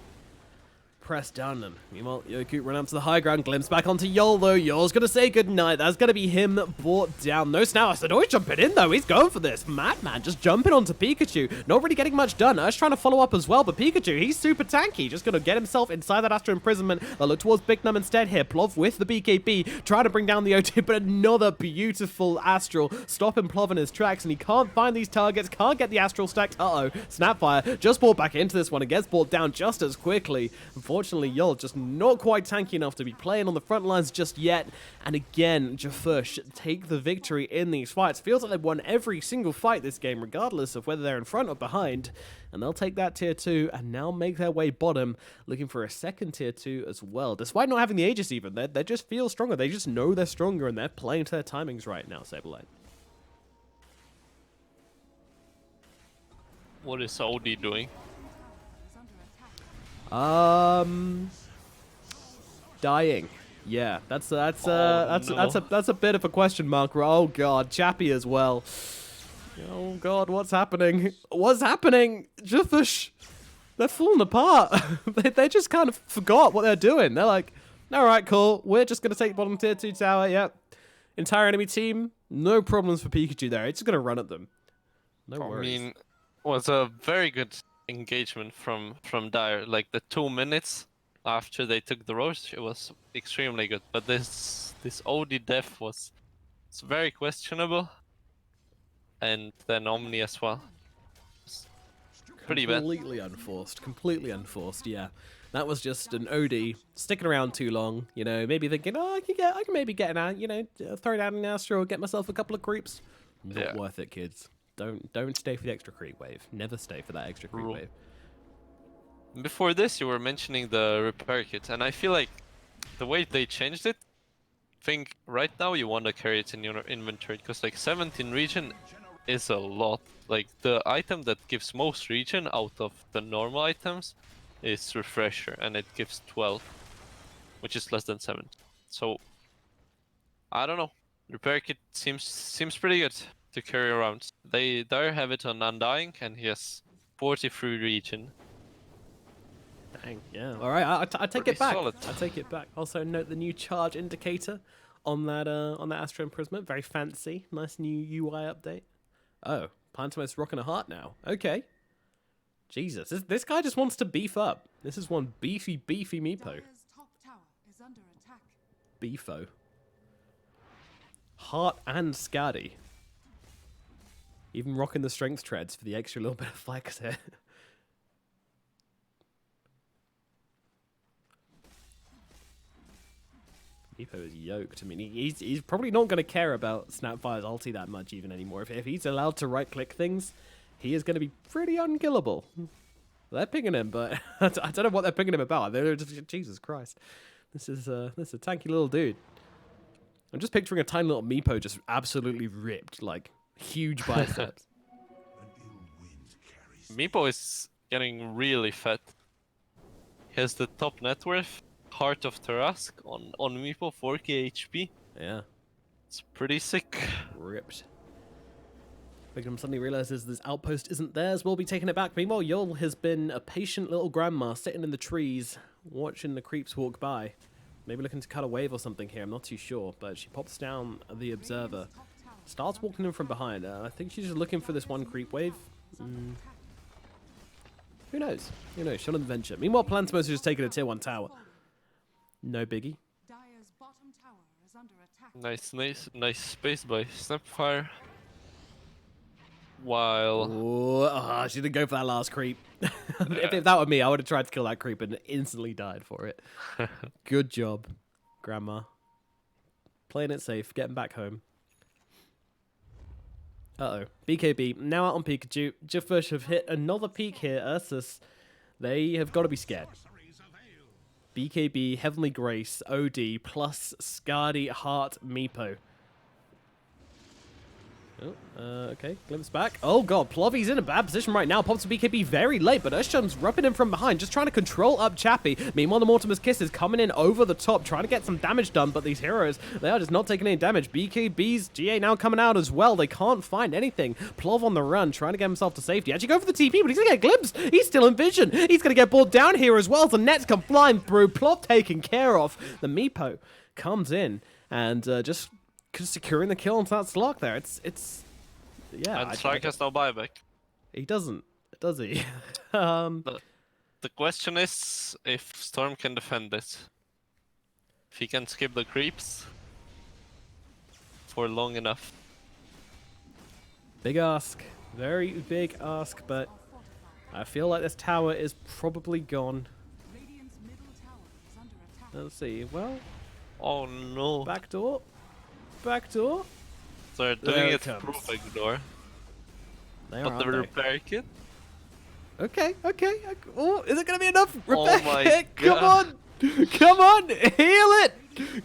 Speaker 1: press down them. Meanwhile, Yoku run up to the high ground, glimpse back onto Yol, though. Yol's going to say goodnight. That's going to be him brought down. No snap. Sadori's jumping in, though. He's going for this. Madman just jumping onto Pikachu. Not really getting much done. Ursh trying to follow up as well, but Pikachu, he's super tanky. Just going to get himself inside that Astral Imprisonment. They'll look towards Big Num instead here. Plov with the BKB, trying to bring down the O2, but another beautiful Astral stopping Plov in his tracks, and he can't find these targets, can't get the Astral stacked. Uh-oh. Snapfire just brought back into this one and gets brought down just as quickly. Unfortunately, Yol just not quite tanky enough to be playing on the front lines just yet. And again, jfshfh take the victory in these fights. Feels like they've won every single fight this game, regardless of whether they're in front or behind. And they'll take that tier 2 and now make their way bottom, looking for a second tier 2 as well. Despite not having the Aegis even, they just feel stronger. They just know they're stronger and they're playing to their timings right now, SabeRLighT.
Speaker 2: What is OD doing?
Speaker 1: Dying. Yeah, that's a bit of a question mark. Oh god, Chappie as well. Oh god, what's happening? What's happening? jfshfh, they're falling apart. they just kind of forgot what they're doing. They're like, all right, cool. We're just gonna take bottom tier 2 tower. Yep. Entire enemy team, no problems for Pikachu there. It's just gonna run at them. No worries.
Speaker 2: I mean, it was a very good engagement from Dire. Like the 2 minutes after they took the Roche, it was extremely good. But this OD def was very questionable, and then Omni as well. Pretty bad.
Speaker 1: Completely unforced. Yeah, that was just an OD sticking around too long. You know, maybe thinking, oh, I can maybe get an out. You know, throw it out an Astro, get myself a couple of creeps. Not worth it, kids. Don't stay for the extra creep wave. Never stay for that extra creep wave.
Speaker 2: Before this, you were mentioning the repair kit, and I feel like the way they changed it, I think right now you want to carry it in your inventory, because like 17 regen is a lot. Like the item that gives most regen out of the normal items is Refresher, and it gives 12, which is less than 7. So I don't know. Repair kit seems pretty good to carry around. They have it on Undying, and he has 43 regen.
Speaker 1: Dang, yeah. All right, I take it back.
Speaker 2: Solid.
Speaker 1: I take it back. Also note the new charge indicator on that Astro Imprisonment. Very fancy. Nice new UI update. Oh, Pantomos rocking a heart now. Okay. Jesus, this guy just wants to beef up. This is one beefy Meepo. Beefo. Heart and Scaddy. Even rocking the strength treads for the extra little bit of flex here. Meepo is yoked. I mean, he's probably not going to care about Snapfire's ulti that much even anymore. If he's allowed to right-click things, he is going to be pretty unkillable. They're pinging him, but I don't know what they're pinging him about. They're just, Jesus Christ. This is a tanky little dude. I'm just picturing a tiny little Meepo just absolutely ripped, like huge biceps.
Speaker 2: Meepo is getting really fat. He has the top net worth. Heart of Tarask on Meepo, 4k HP.
Speaker 1: Yeah.
Speaker 2: It's pretty sick.
Speaker 1: Ripped. Bignum suddenly realizes this outpost isn't theirs. We'll be taking it back. Meanwhile, Yul has been a patient little grandma sitting in the trees, watching the creeps walk by. Maybe looking to cut a wave or something here. I'm not too sure. But she pops down the observer. Starts walking in from behind. I think she's just looking for this one creep wave. Who knows? Who knows? She'll adventure. Meanwhile, Plansmos is just taking a tier 1 tower. No biggie.
Speaker 2: Nice space by Snapfire. While...
Speaker 1: Oh, she didn't go for that last creep. If that were me, I would have tried to kill that creep and instantly died for it. Good job, Grandma. Playing it safe, getting back home. Uh-oh. BKB, now out on Pikachu. jfshfh have hit another peak here, URSUS. They have got to be scared. BKB, Heavenly Grace, OD, plus Skadi, Heart, Meepo. Oh, okay, glimpse back. Oh god, Plovy's in a bad position right now. Pops to BKB very late, but URSUS rubbing him from behind, just trying to control up Chappie. Meanwhile, the Mortimer's Kiss is coming in over the top, trying to get some damage done, but these heroes, they are just not taking any damage. BKB's GA now coming out as well. They can't find anything. Plov on the run, trying to get himself to safety. Actually go for the TP, but he's gonna get glimpsed. He's still in vision. He's gonna get brought down here as well, so nets come flying through. Plov taken care of. The Meepo comes in and just securing the kill onto that slot there. It's yeah.
Speaker 2: And Strike has no buyback.
Speaker 1: He doesn't, does he?
Speaker 2: The question is if Storm can defend it. If he can skip the creeps for long enough.
Speaker 1: Big ask. Very big ask, but I feel like this tower is probably gone. Let's see. Well,
Speaker 2: oh no.
Speaker 1: back door. Back door.
Speaker 2: So they're doing
Speaker 1: There
Speaker 2: it
Speaker 1: it comes.
Speaker 2: through big door.
Speaker 1: They are,
Speaker 2: But the
Speaker 1: aren't they?
Speaker 2: repair kit?
Speaker 1: Okay. Oh, is it going to be enough?
Speaker 2: Oh
Speaker 1: Repair
Speaker 2: my
Speaker 1: kit, come
Speaker 2: God.
Speaker 1: on. Come on. Heal it.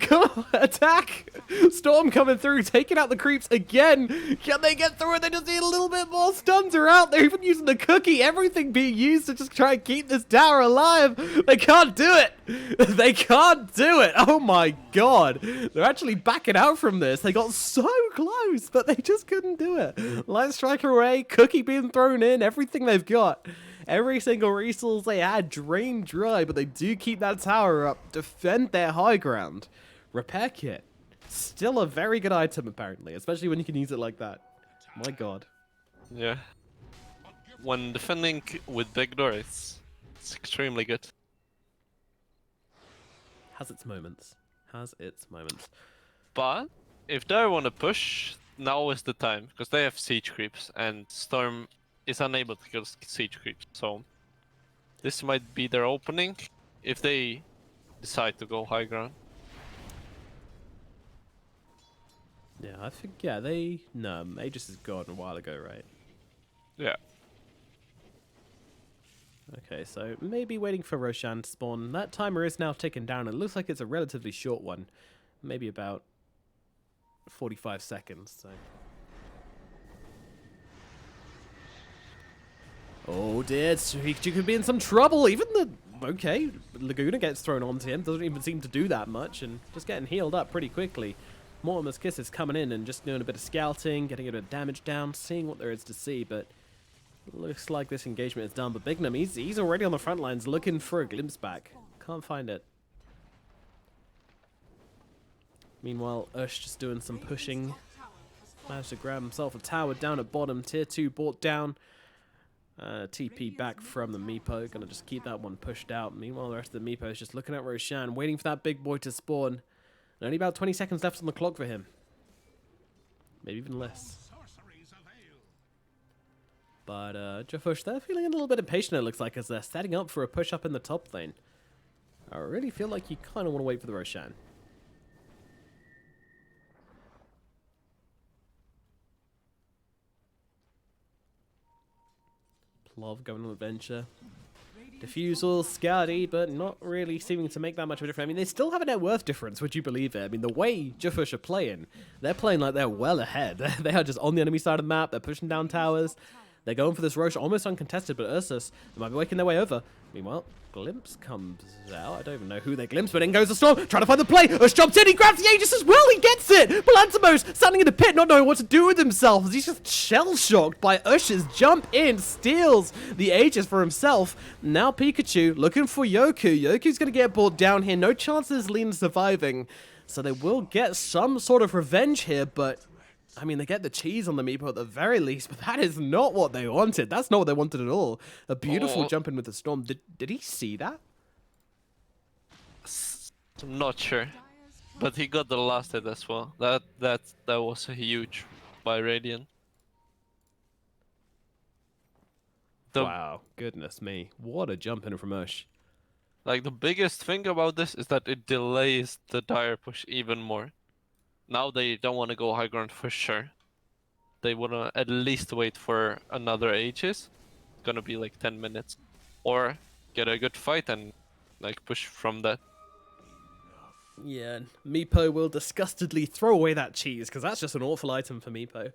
Speaker 1: Come on. Attack. Storm coming through, taking out the creeps again. Can they get through it? They just need a little bit more. Stuns are out. They're even using the cookie. Everything being used to just try and keep this tower alive. They can't do it. They can't do it. Oh my god. They're actually backing out from this. They got so close, but they just couldn't do it. Light Striker away. Cookie being thrown in. Everything they've got. Every single resource they had drained dry, but they do keep that tower up. Defend their high ground. Repair kit. Still a very good item, apparently, especially when you can use it like that. My god.
Speaker 2: Yeah. When defending with big door, it's extremely good.
Speaker 1: Has its moments. Has its moments.
Speaker 2: But if they want to push, now is the time, because they have siege creeps, and Storm is unable to kill siege creeps. So this might be their opening if they decide to go high ground.
Speaker 1: Yeah, I think, yeah, no, Aegis is gone a while ago, right?
Speaker 2: Yeah.
Speaker 1: Okay, so maybe waiting for Roshan to spawn. That timer is now ticking down. It looks like it's a relatively short one. Maybe about 45 seconds, so. Oh dear, Pikachu could be in some trouble. Even okay, Laguna gets thrown onto him. Doesn't even seem to do that much and just getting healed up pretty quickly. Mortimer's Kiss is coming in and just doing a bit of scouting, getting a bit of damage down, seeing what there is to see, but looks like this engagement is done. But Bignum, he's already on the front lines looking for a glimpse back. Can't find it. Meanwhile, Ush just doing some pushing. Managed to grab himself a tower down at bottom. Tier 2 brought down. TP back from the Meepo. Gonna just keep that one pushed out. Meanwhile, the rest of the Meepo is just looking at Roshan, waiting for that big boy to spawn. And only about 20 seconds left on the clock for him. Maybe even less. But jfshfh, they're feeling a little bit impatient, it looks like, as they're setting up for a push up in the top lane. I really feel like you kind of want to wait for the Roshan. Plov going on an adventure. Diffusal, Skadi, but not really seeming to make that much of a difference. I mean, they still have a net worth difference, would you believe it? I mean, the way jfshfh are playing, they're playing like they're well ahead. They are just on the enemy side of the map, they're pushing down towers. They're going for this Roche almost uncontested, but URSUS, they might be making their way over. Meanwhile, Glimpse comes out. I don't even know who they glimpse, but in goes the Storm, trying to find the play. Ush jumps in, he grabs the Aegis as well, he gets it! Palantimos standing in the pit, not knowing what to do with himself, as he's just shell-shocked by Ush's jump in, steals the Aegis for himself. Now Pikachu looking for Yoku. Yoku's going to get brought down here, no chances Lean surviving. So they will get some sort of revenge here, but I mean, they get the cheese on the Meepo at the very least, but that is not what they wanted. That's not what they wanted at all. A beautiful jump in with the Storm. Did he see that?
Speaker 2: I'm not sure, but he got the last hit as well. That was huge by Radiant.
Speaker 1: Wow, goodness me. What a jump in from Ush.
Speaker 2: Like, the biggest thing about this is that it delays the dire push even more. Now they don't want to go high ground for sure. They want to at least wait for another Aegis. It's gonna be like 10 minutes. Or get a good fight and like push from that.
Speaker 1: Yeah, Meepo will disgustedly throw away that cheese, because that's just an awful item for Meepo.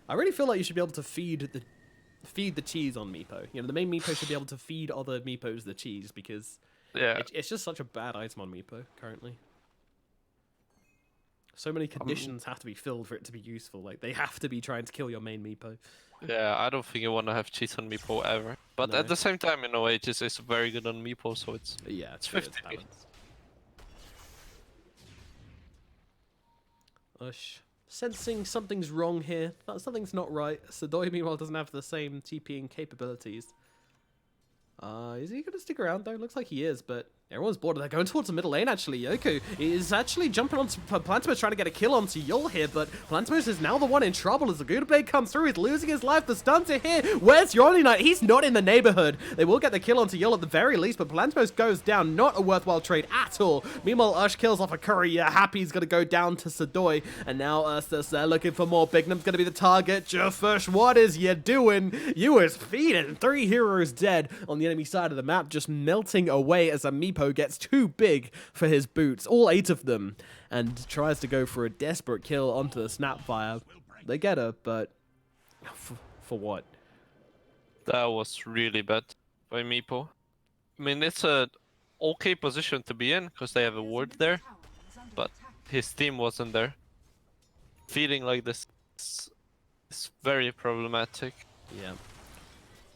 Speaker 1: I really feel like you should be able to feed the cheese on Meepo. You know, the main Meepo should be able to feed other Meepos the cheese, because it's just such a bad item on Meepo currently. So many conditions have to be filled for it to be useful. Like, they have to be trying to kill your main Meepo.
Speaker 2: Yeah, I don't think you want to have cheese on Meepo ever. But at the same time, you know, Aegis is very good on Meepo, so it's
Speaker 1: it's
Speaker 2: 50.
Speaker 1: Ush. Sensing something's wrong here. Something's not right. Sadoi, meanwhile, doesn't have the same TPing capabilities. Is he going to stick around, though? Looks like he is, but everyone's bored. They're going towards the middle lane, actually. Yoku is actually jumping onto Palantimos, trying to get a kill onto Yul here, but Palantimos is now the one in trouble as the Gouda Blade comes through. He's losing his life. The stuns are here. Where's your Knight? He's not in the neighborhood. They will get the kill onto Yul at the very least, but Palantimos goes down. Not a worthwhile trade at all. Meanwhile, Ush kills off a Courier. Happy's going to go down to Sadoi, and now URSUS, they're looking for more. Bignum's going to be the target. jfshfh, what is you doing? You was feeding 3 heroes dead on the enemy side of the map, just melting away as a Meepo gets too big for his boots, all 8 of them, and tries to go for a desperate kill onto the Snapfire. They get her, but for what?
Speaker 2: That was really bad by Meepo. I mean, it's a okay position to be in because they have a ward there, but his team wasn't there. Feeling like this is very problematic.
Speaker 1: Yeah.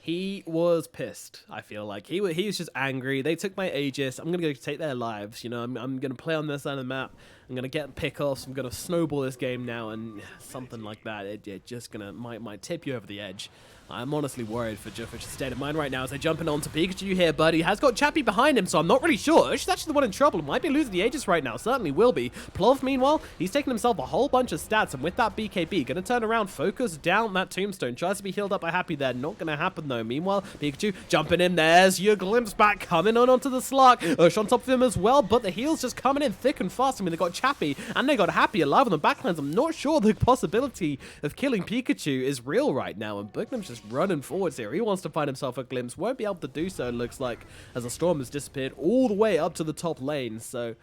Speaker 1: He was pissed, I feel like. He was just angry. They took my Aegis. I'm going to go take their lives. You know, I'm going to play on this side of the map. I'm going to get pickoffs. I'm going to snowball this game now, and something like that. It just going to might tip you over the edge. I'm honestly worried for jfshfh's state of mind right now as they're jumping onto Pikachu here, but he has got Chappie behind him, so I'm not really sure. She's actually the one in trouble. Might be losing the Aegis right now. Certainly will be. Plov, meanwhile, he's taking himself a whole bunch of stats, and with that BKB, going to turn around, focus down that Tombstone. Tries to be healed up by Happy there. Not going to happen, though. Meanwhile, Pikachu jumping in. There's your glimpse back, coming on onto the Slark. Ush on top of him as well, but the heals just coming in thick and fast. I mean, they got Chappie, and they got Happy alive on the backlines. I'm not sure the possibility of killing Pikachu is real right now, and Bignum's just running forwards here. He wants to find himself a glimpse. Won't be able to do so, it looks like, as the Storm has disappeared all the way up to the top lane. So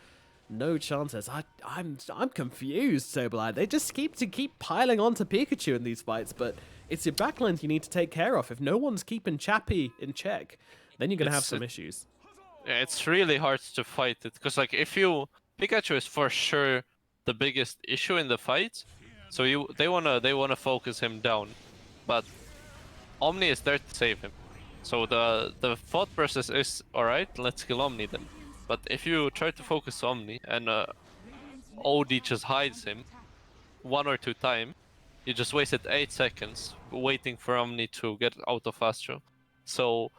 Speaker 1: no chances. I'm confused, SabeRLighT. They just keep piling onto Pikachu in these fights, but it's your backlines you need to take care of. If no one's keeping Chappie in check, then you're gonna have some issues.
Speaker 2: Yeah, it's really hard to fight it because, like, Pikachu is for sure the biggest issue in the fight, so they wanna focus him down, but Omni is there to save him. So the thought process is, alright, let's kill Omni then. But if you try to focus Omni and OD just hides him 1 or 2 times, you just wasted 8 seconds waiting for Omni to get out of Astro. So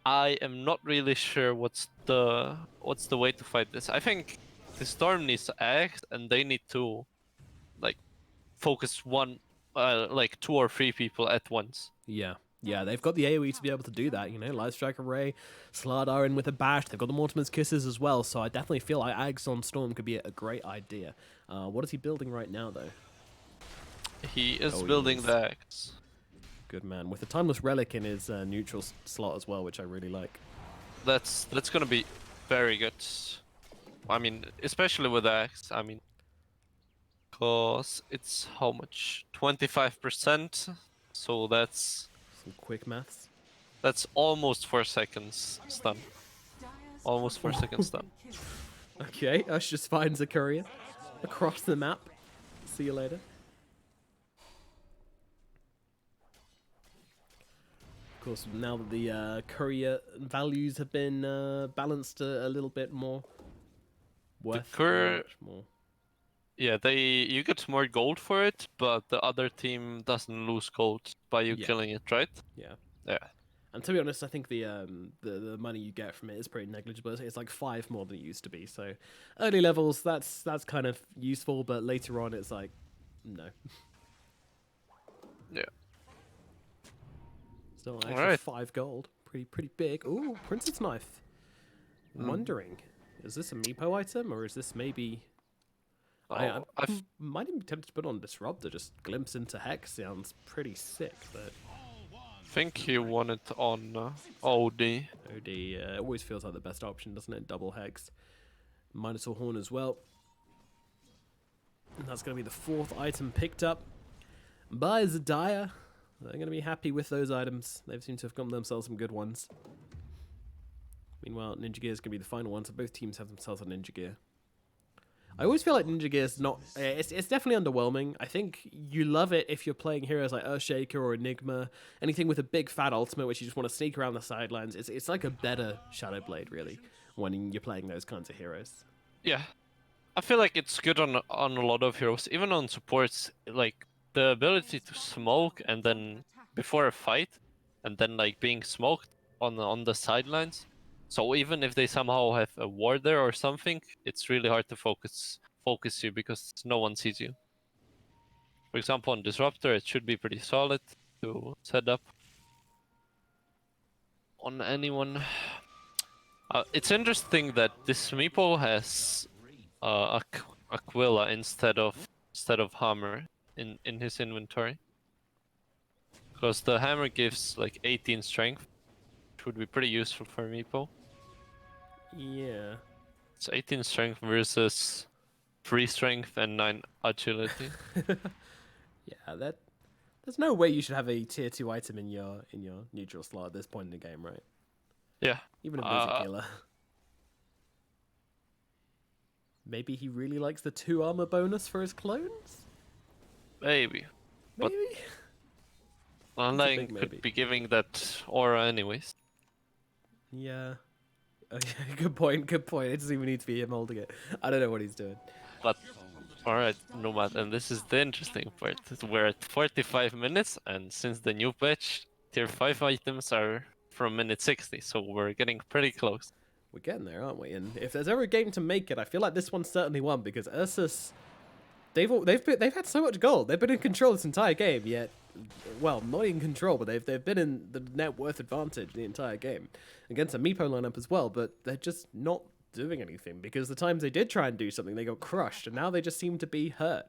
Speaker 2: I am not really sure what's the way to fight this. I think the Storm needs to act, and they need to like focus like 2 or 3 people at once.
Speaker 1: Yeah, they've got the AoE to be able to do that, you know, Light Strike Array, Slardar in with a bash, they've got the Mortimer's Kisses as well, so I definitely feel like Ags on Storm could be a great idea. What is he building right now, though?
Speaker 2: He is building the Axe.
Speaker 1: Good man, with the Timeless Relic in his neutral slot as well, which I really like.
Speaker 2: That's gonna be very good. I mean, especially with the Axe, I mean, Cause it's how much? 25%. So that's
Speaker 1: Some quick maths.
Speaker 2: almost 4 seconds stun. Almost 4 seconds stun.
Speaker 1: Okay, Ush just finds a courier across the map. See you later. Of course, now that the courier values have been balanced a little bit more, worth much more.
Speaker 2: Yeah, you get more gold for it, but the other team doesn't lose gold by you killing it, right?
Speaker 1: Yeah.
Speaker 2: Yeah.
Speaker 1: And to be honest, I think the money you get from it is pretty negligible. It's like 5 more than it used to be. So early levels, that's kind of useful, but later on, it's like no.
Speaker 2: Yeah.
Speaker 1: Still an extra 5 gold, pretty big. Ooh, Princess Knife. I'm wondering, is this a Meepo item or is this maybe? I might even be tempted to put on Disruptor. Just glimpse into Hex sounds pretty sick, but.
Speaker 2: I think you want it on OD.
Speaker 1: OD always feels like the best option, doesn't it? Double Hex. Minotaur Horn as well. And that's going to be the 4th item picked up by Zadiah. They're going to be happy with those items. They seem to have gotten themselves some good ones. Meanwhile, Ninja Gear is going to be the final one, so both teams have themselves a Ninja Gear. I always feel like Ninja Gear is not... It's definitely underwhelming. I think you love it if you're playing heroes like Earthshaker or Enigma. Anything with a big fat ultimate which you just want to sneak around the sidelines. It's like a better Shadowblade, really, when you're playing those kinds of heroes.
Speaker 2: Yeah. I feel like it's good on a lot of heroes. Even on supports, like, the ability to smoke and then before a fight, and then, like, being smoked on the sidelines. So even if they somehow have a ward there or something, it's really hard to focus you because no one sees you. For example, on Disruptor, it should be pretty solid to set up on anyone. It's interesting that this Meepo has Aquila instead of Hammer in his inventory, because the Hammer gives like 18 strength, which would be pretty useful for Meepo.
Speaker 1: Yeah.
Speaker 2: It's 18 strength versus 3 strength and 9 agility.
Speaker 1: Yeah, there's no way you should have a tier 2 item in your neutral slot at this point in the game, right?
Speaker 2: Yeah.
Speaker 1: Even a Music Healer. Maybe he really likes the 2 armor bonus for his clones?
Speaker 2: Maybe.
Speaker 1: Maybe?
Speaker 2: Undying could be giving that aura anyways.
Speaker 1: Yeah. Good point. It doesn't even need to be him holding it. I don't know what he's doing.
Speaker 2: But, alright, Nomad, and this is the interesting part. We're at 45 minutes, and since the new patch, tier 5 items are from minute 60, so we're getting pretty close.
Speaker 1: We're getting there, aren't we? And if there's ever a game to make it, I feel like this one's certainly one, because URSUS, they've had so much gold. They've been in control this entire game, yet, well, not in control, but they've been in the net worth advantage the entire game against a Meepo lineup as well. But they're just not doing anything, because the times they did try and do something, they got crushed, and now they just seem to be hurt.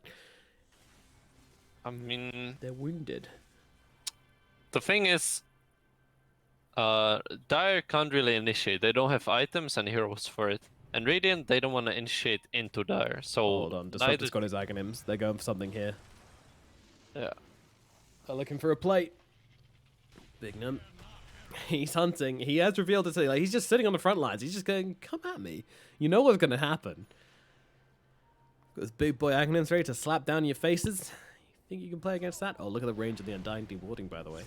Speaker 2: I mean,
Speaker 1: they're wounded.
Speaker 2: The thing is, Dire can't really initiate. They don't have items and heroes for it. And Radiant, they don't want to initiate into Dire. So
Speaker 1: hold on, Disruptor's got his Aghanims. They're going for something here.
Speaker 2: Yeah.
Speaker 1: They're looking for a plate. Big Num. He's hunting. He has revealed it. Like, he's just sitting on the front lines. He's just going, come at me. You know what's going to happen. Got this big boy Aghanims ready to slap down your faces. You think you can play against that? Oh, look at the range of the Undying dewarding, by the way.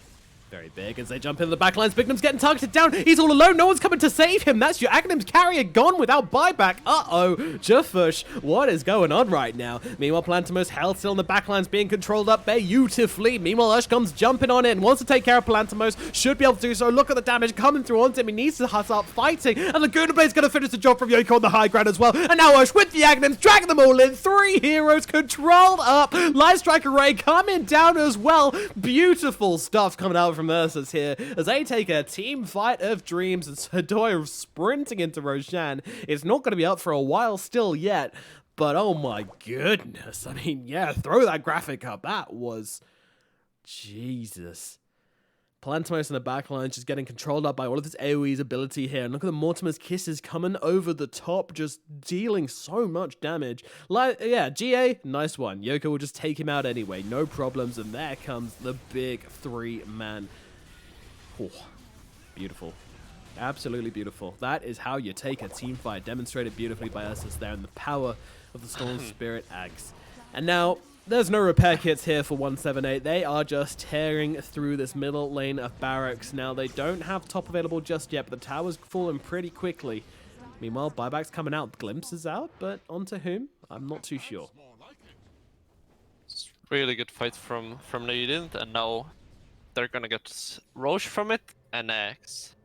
Speaker 1: Very big as they jump into the backlines. Bignum's getting targeted down. He's all alone. No one's coming to save him. That's your Aghanims carrier gone without buyback. Uh-oh. jfshfh, what is going on right now? Meanwhile, Palantimos held still in the backlines, being controlled up beautifully. Meanwhile, Ush comes jumping on in. Wants to take care of Palantimos. Should be able to do so. Look at the damage coming through onto him. He needs to start fighting. And the Guna Blade's going to finish the job from Yoko on the high ground as well. And now Ush with the Aghanims, dragging them all in. 3 heroes controlled up. Light Strike Array coming down as well. Beautiful stuff coming out from URSUS here as they take a team fight of dreams. And Sadoy sprinting into Roshan. It's not going to be up for a while still yet, but oh my goodness. I mean, yeah, throw that graphic up. That was... Jesus. Palantimos in the backline just getting controlled up by all of this AoE's ability here. And look at the Mortimer's Kisses coming over the top, just dealing so much damage. Like, yeah, GA, nice one. Yoko will just take him out anyway, no problems. And there comes the big 3-man. Oh, beautiful. Absolutely beautiful. That is how you take a team fight, demonstrated beautifully by URSUS there, and the power of the Storm Spirit Axe. And now, there's no repair kits here for 178. They are just tearing through this middle lane of barracks. Now, they don't have top available just yet, but the tower's falling pretty quickly. Meanwhile, buyback's coming out. Glimpses out, but onto whom? I'm not too sure.
Speaker 2: It's really good fight from Nadine, and now they're gonna get Roche from it and Axe.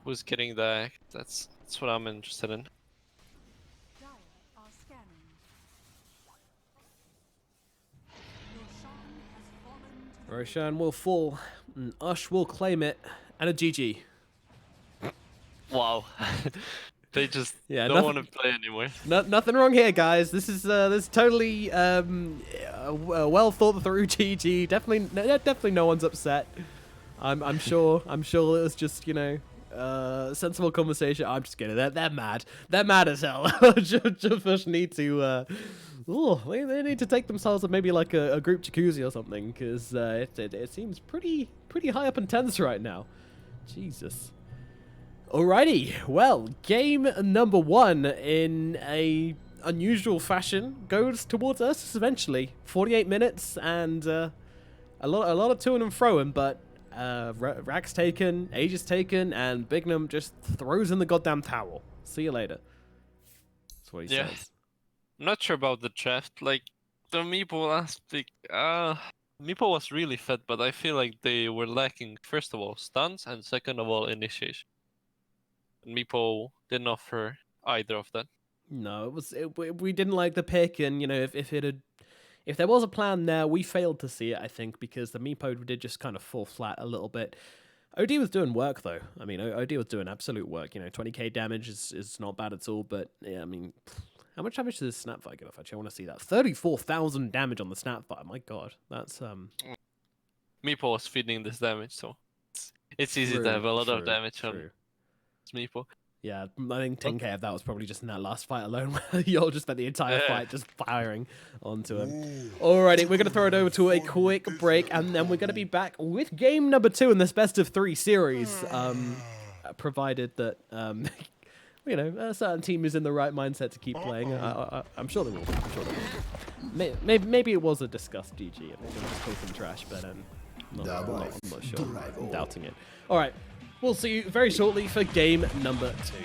Speaker 2: Who's getting the Axe? That's what I'm interested in.
Speaker 1: Roshan will fall, and Ush will claim it, and a GG.
Speaker 2: Wow. They just
Speaker 1: Yeah,
Speaker 2: don't want to play anymore.
Speaker 1: Nothing wrong here, guys. This is totally a well thought through GG. Definitely no one's upset. I'm sure it was just, sensible conversation. I'm just kidding. They're mad. They're mad as hell. Just need to. They need to take themselves to maybe like a group jacuzzi or something, because it seems pretty high up in tense right now. Jesus. Alrighty, well, game number 1 in a unusual fashion goes towards us eventually. 48 minutes and a lot of toing and froing, but Rack's taken, Aegis taken, and Bignum just throws in the goddamn towel. See you later. That's what he says.
Speaker 2: I'm not sure about the draft. Like, the Meepo last pick, Meepo was really fed, but I feel like they were lacking, first of all, stuns, and second of all, initiation. And Meepo didn't offer either of that.
Speaker 1: No, we didn't like the pick, and if there was a plan there, we failed to see it, I think, because the Meepo did just kind of fall flat a little bit. OD was doing work, though. I mean, OD was doing absolute work. 20k damage is not bad at all, but yeah, I mean, how much damage does this Snapfire get off? Actually, I want to see that. 34,000 damage on the Snapfire. My god, that's
Speaker 2: Meepo was feeding this damage, so it's easy to have a lot of damage on Meepo.
Speaker 1: Yeah, I think 10k of that was probably just in that last fight alone, where y'all just spent the entire fight just firing onto him. Alrighty, we're going to throw it over to a quick break, and then we're going to be back with game number 2 in this best of 3 series, provided that, a certain team is in the right mindset to keep playing. I'm sure they will. Maybe it was a discussed GG, and they're just talking trash, but I'm not sure. I'm doubting it. Alright. We'll see you very shortly for game number 2.